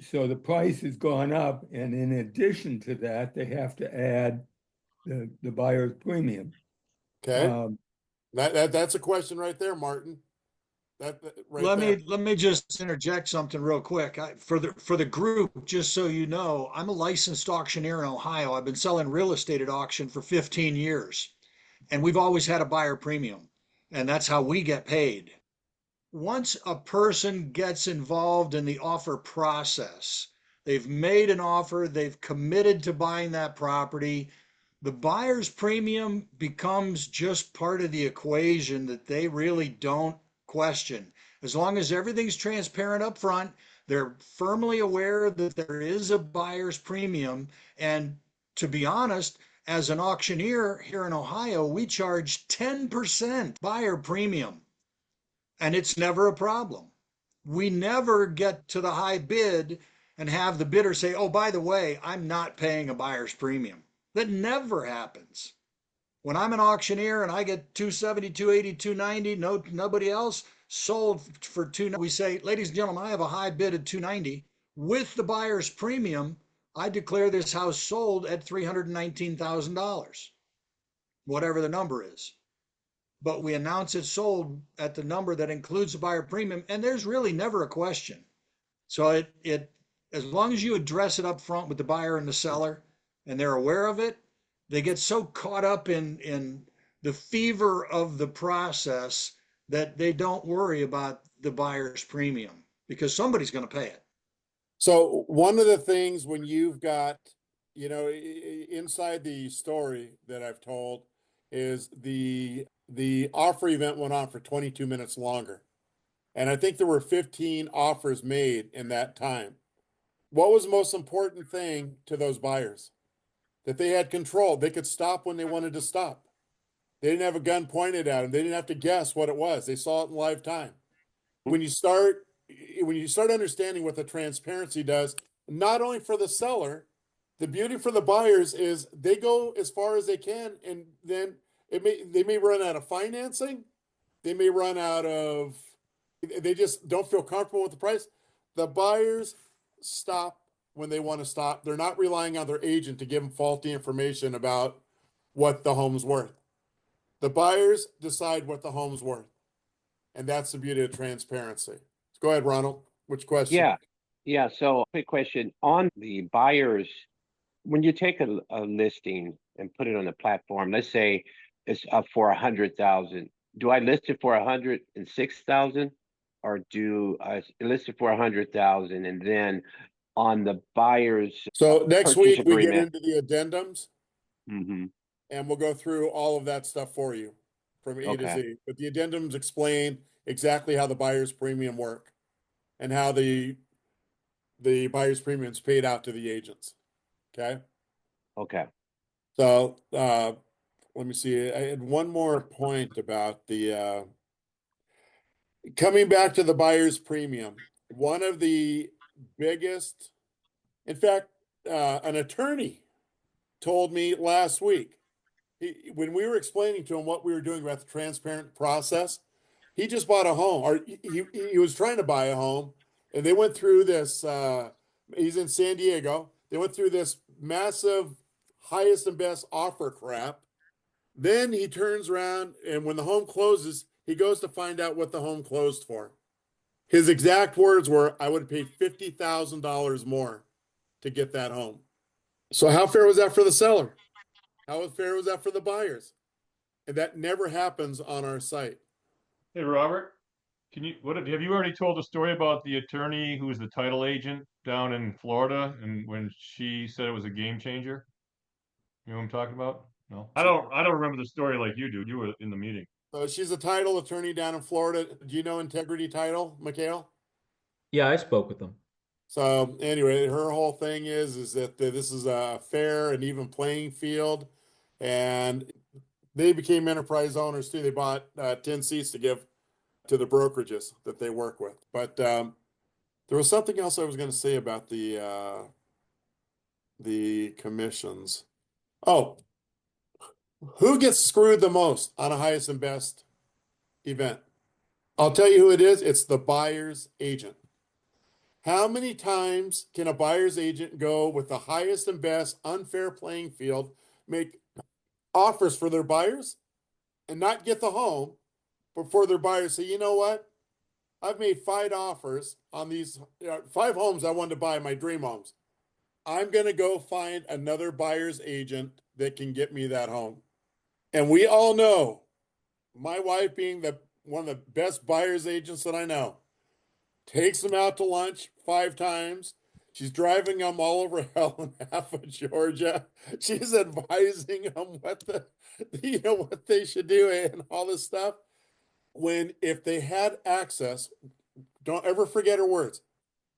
so the price has gone up, and in addition to that, they have to add the buyer's premium. Okay. That's a question right there, Martin. Let me just interject something real quick. For the group, just so you know, I'm a licensed auctioneer in Ohio. I've been selling real estate at auction for 15 years, and we've always had a buyer premium, and that's how we get paid. Once a person gets involved in the offer process, they've made an offer, they've committed to buying that property, the buyer's premium becomes just part of the equation that they really don't question. As long as everything's transparent up front, they're firmly aware that there is a buyer's premium. And to be honest, as an auctioneer here in Ohio, we charge 10% buyer premium, and it's never a problem. We never get to the high bid and have the bidder say, oh, by the way, I'm not paying a buyer's premium. That never happens. When I'm an auctioneer and I get 270, 280, 290, nobody else sold for 290, we say, ladies and gentlemen, I have a high bid at 290 with the buyer's premium. I declare this house sold at $319,000, whatever the number is. But we announce it sold at the number that includes the buyer premium, and there's really never a question. So it as long as you address it up front with the buyer and the seller, and they're aware of it, they get so caught up in the fever of the process that they don't worry about the buyer's premium, because somebody's going to pay it. So one of the things when you've got, inside the story that I've told is the offer event went on for 22 minutes longer. And I think there were 15 offers made in that time. What was the most important thing to those buyers? That they had control. They could stop when they wanted to stop. They didn't have a gun pointed at them. They didn't have to guess what it was. They saw it in live time. When you start understanding what the transparency does, not only for the seller, the beauty for the buyers is they go as far as they can, and then they may run out of financing. They may run out of, they just don't feel comfortable with the price. The buyers stop when they want to stop. They're not relying on their agent to give them faulty information about what the home's worth. The buyers decide what the home's worth. And that's the beauty of transparency. Go ahead, Ronald. Which question? Yeah. So quick question on the buyers. When you take a listing and put it on the platform, let's say it's up for 100,000. Do I list it for 106,000, or do I list it for 100,000 and then on the buyer's? So next week we get agreement, into the addendums, mm-hmm. and we'll go through all of that stuff for you from A to Z. But the addendums explain exactly how the buyer's premium work and how the buyer's premium is paid out to the agents. Okay. So let me see. I had one more point about the coming back to the buyer's premium. One of the biggest, in fact, an attorney told me last week, when we were explaining to him what we were doing about the transparent process, he just bought a home, or he was trying to buy a home, and they went through this. He's in San Diego. They went through this massive highest and best offer crap. Then he turns around, and when the home closes, he goes to find out what the home closed for. His exact words were, I would pay $50,000 more to get that home. So how fair was that for the seller? How fair was that for the buyers? And that never happens on our site. Hey, Robert, have you already told the story about the attorney who was the title agent down in Florida and when she said it was a game changer? You know what I'm talking about? No, I don't remember the story like you do. You were in the meeting. She's a title attorney down in Florida. Do you know Integrity Title, Mikhail? Yeah, I spoke with them. So anyway, her whole thing is that this is a fair and even playing field, and they became enterprise owners too. They bought 10 seats to give to the brokerages that they work with. But there was something else I was going to say about the commissions. Oh, who gets screwed the most on a highest and best event? I'll tell you who it is. It's the buyer's agent. How many times can a buyer's agent go with the highest and best unfair playing field, make offers for their buyers and not get the home before their buyers say, you know what? I've made 5 offers on these 5 homes I wanted to buy, my dream homes. I'm going to go find another buyer's agent that can get me that home. And we all know, my wife being one of the best buyer's agents that I know, takes them out to lunch 5 times. She's driving them all over hell and half of Georgia. She's advising them what what they should do and all this stuff. If they had access, don't ever forget her words.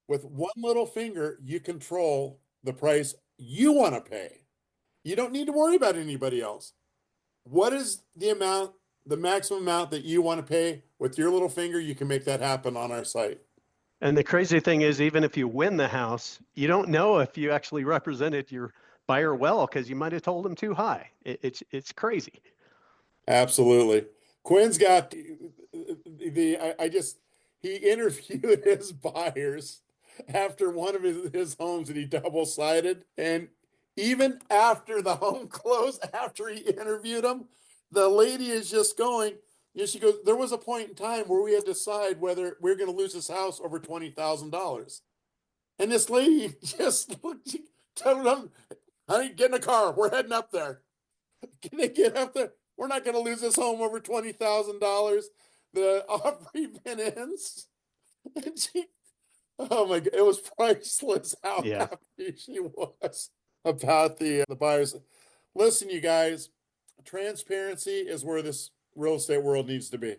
With one little finger, you control the price you want to pay. You don't need to worry about anybody else. What is the maximum amount that you want to pay? With your little finger, you can make that happen on our site. And the crazy thing is, even if you win the house, you don't know if you actually represented your buyer well, because you might have told them too high. It's crazy. Absolutely. Quinn's got he interviewed his buyers after one of his homes that he double-sided. And even after the home closed, after he interviewed them, the lady is just going, she goes, there was a point in time where we had to decide whether we're going to lose this house over $20,000. And this lady just looked, she told them, honey, get in the car. We're heading up there. Can they get up there? We're not going to lose this home over $20,000. The offer even ends. And oh my God, it was priceless how happy she was about the buyers. Listen, you guys, transparency is where this real estate world needs to be.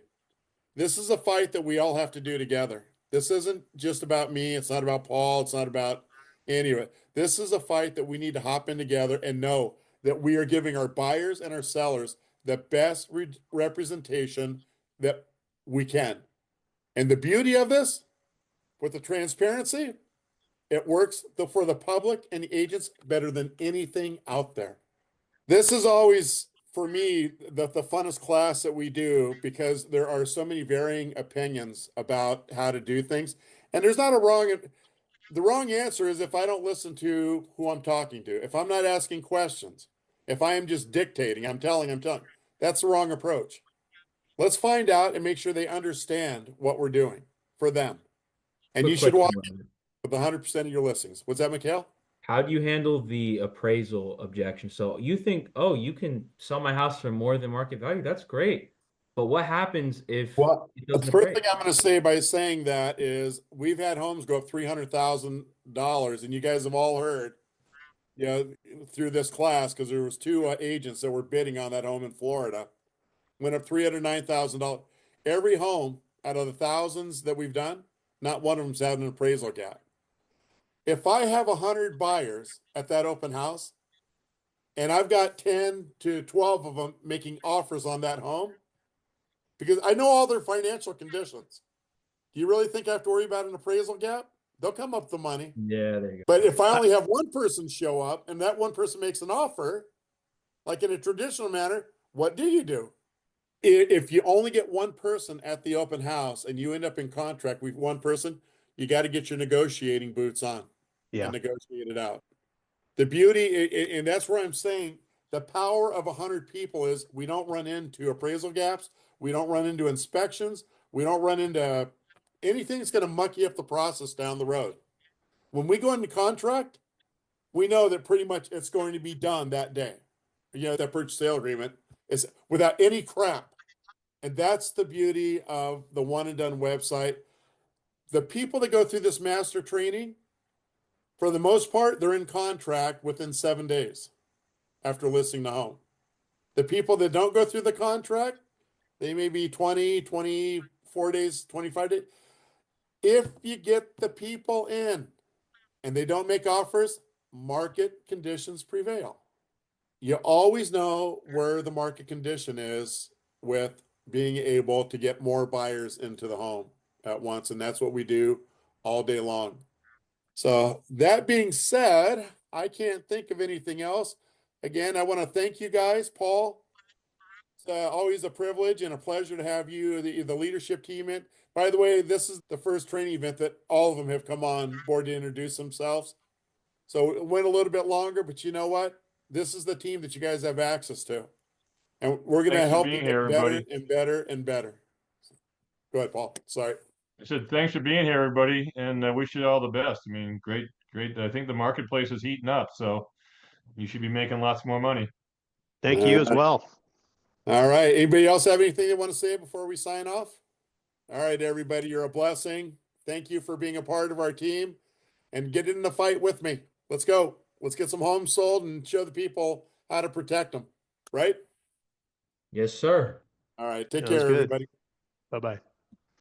This is a fight that we all have to do together. This isn't just about me. It's not about Paul. It's not about any of it. This is a fight that we need to hop in together and know that we are giving our buyers and our sellers the best representation that we can. And the beauty of this, with the transparency, it works for the public and the agents better than anything out there. This is always, for me, the funnest class that we do, because there are so many varying opinions about how to do things. And there's not the wrong answer is if I don't listen to who I'm talking to, if I'm not asking questions, if I am just dictating, I'm telling, that's the wrong approach. Let's find out and make sure they understand what we're doing for them. And you should walk with 100% of your listings. What's that, Mikhail? How do you handle the appraisal objection? So you think, oh, you can sell my house for more than market value? That's great. But what happens if it doesn't the first appraise? thing I'm going to say by saying that is we've had homes go up $300,000, and you guys have all heard, through this class, because there was 2 agents that were bidding on that home in Florida, went up $309,000. Every home out of the thousands that we've done, not one of them's had an appraisal gap. If I have 100 buyers at that open house, and I've got 10 to 12 of them making offers on that home, because I know all their financial conditions. Do you really think I have to worry about an appraisal gap? They'll come up with the money. Yeah, there you go. But if I only have one person show up and that one person makes an offer, like in a traditional manner, what do? If you only get one person at the open house and you end up in contract with one person, you got to get your negotiating boots on and negotiate it out. The beauty, and that's where I'm saying the power of 100 people is we don't run into appraisal gaps. We don't run into inspections. We don't run into anything that's going to muck you up the process down the road. When we go into contract, we know that pretty much it's going to be done that day. That purchase sale agreement, It's without any crap. And that's the beauty of the One and Done website. The people that go through this master training, for the most part, they're in contract within 7 days after listing the home. The people that don't go through the contract, they may be 20, 24 days, 25 days. If you get the people in and they don't make offers, market conditions prevail. You always know where the market condition is with being able to get more buyers into the home at once. And that's what we do all day long. So that being said, I can't think of anything else. Again, I want to thank you guys, Paul. It's always a privilege and a pleasure to have you, the leadership team in. By the way, this is the first training event that all of them have come on board to introduce themselves. So it went a little bit longer, but you know what? This is the team that you guys have access to. And we're going to Thanks for help you being get here, better everybody. and better and better. Go ahead, Paul. Sorry. I said, thanks for being here, everybody, and wish you all the best. I mean, great. I think the marketplace is heating up, so you should be making lots more money. Thank you as well. All right. Anybody else have anything they want to say before we sign off? All right, everybody, you're a blessing. Thank you for being a part of our team and get in the fight with me. Let's go. Let's get some homes sold and show the people how to protect them. Right? Yes, sir. All right. Take Sounds care, good. everybody. Bye-bye.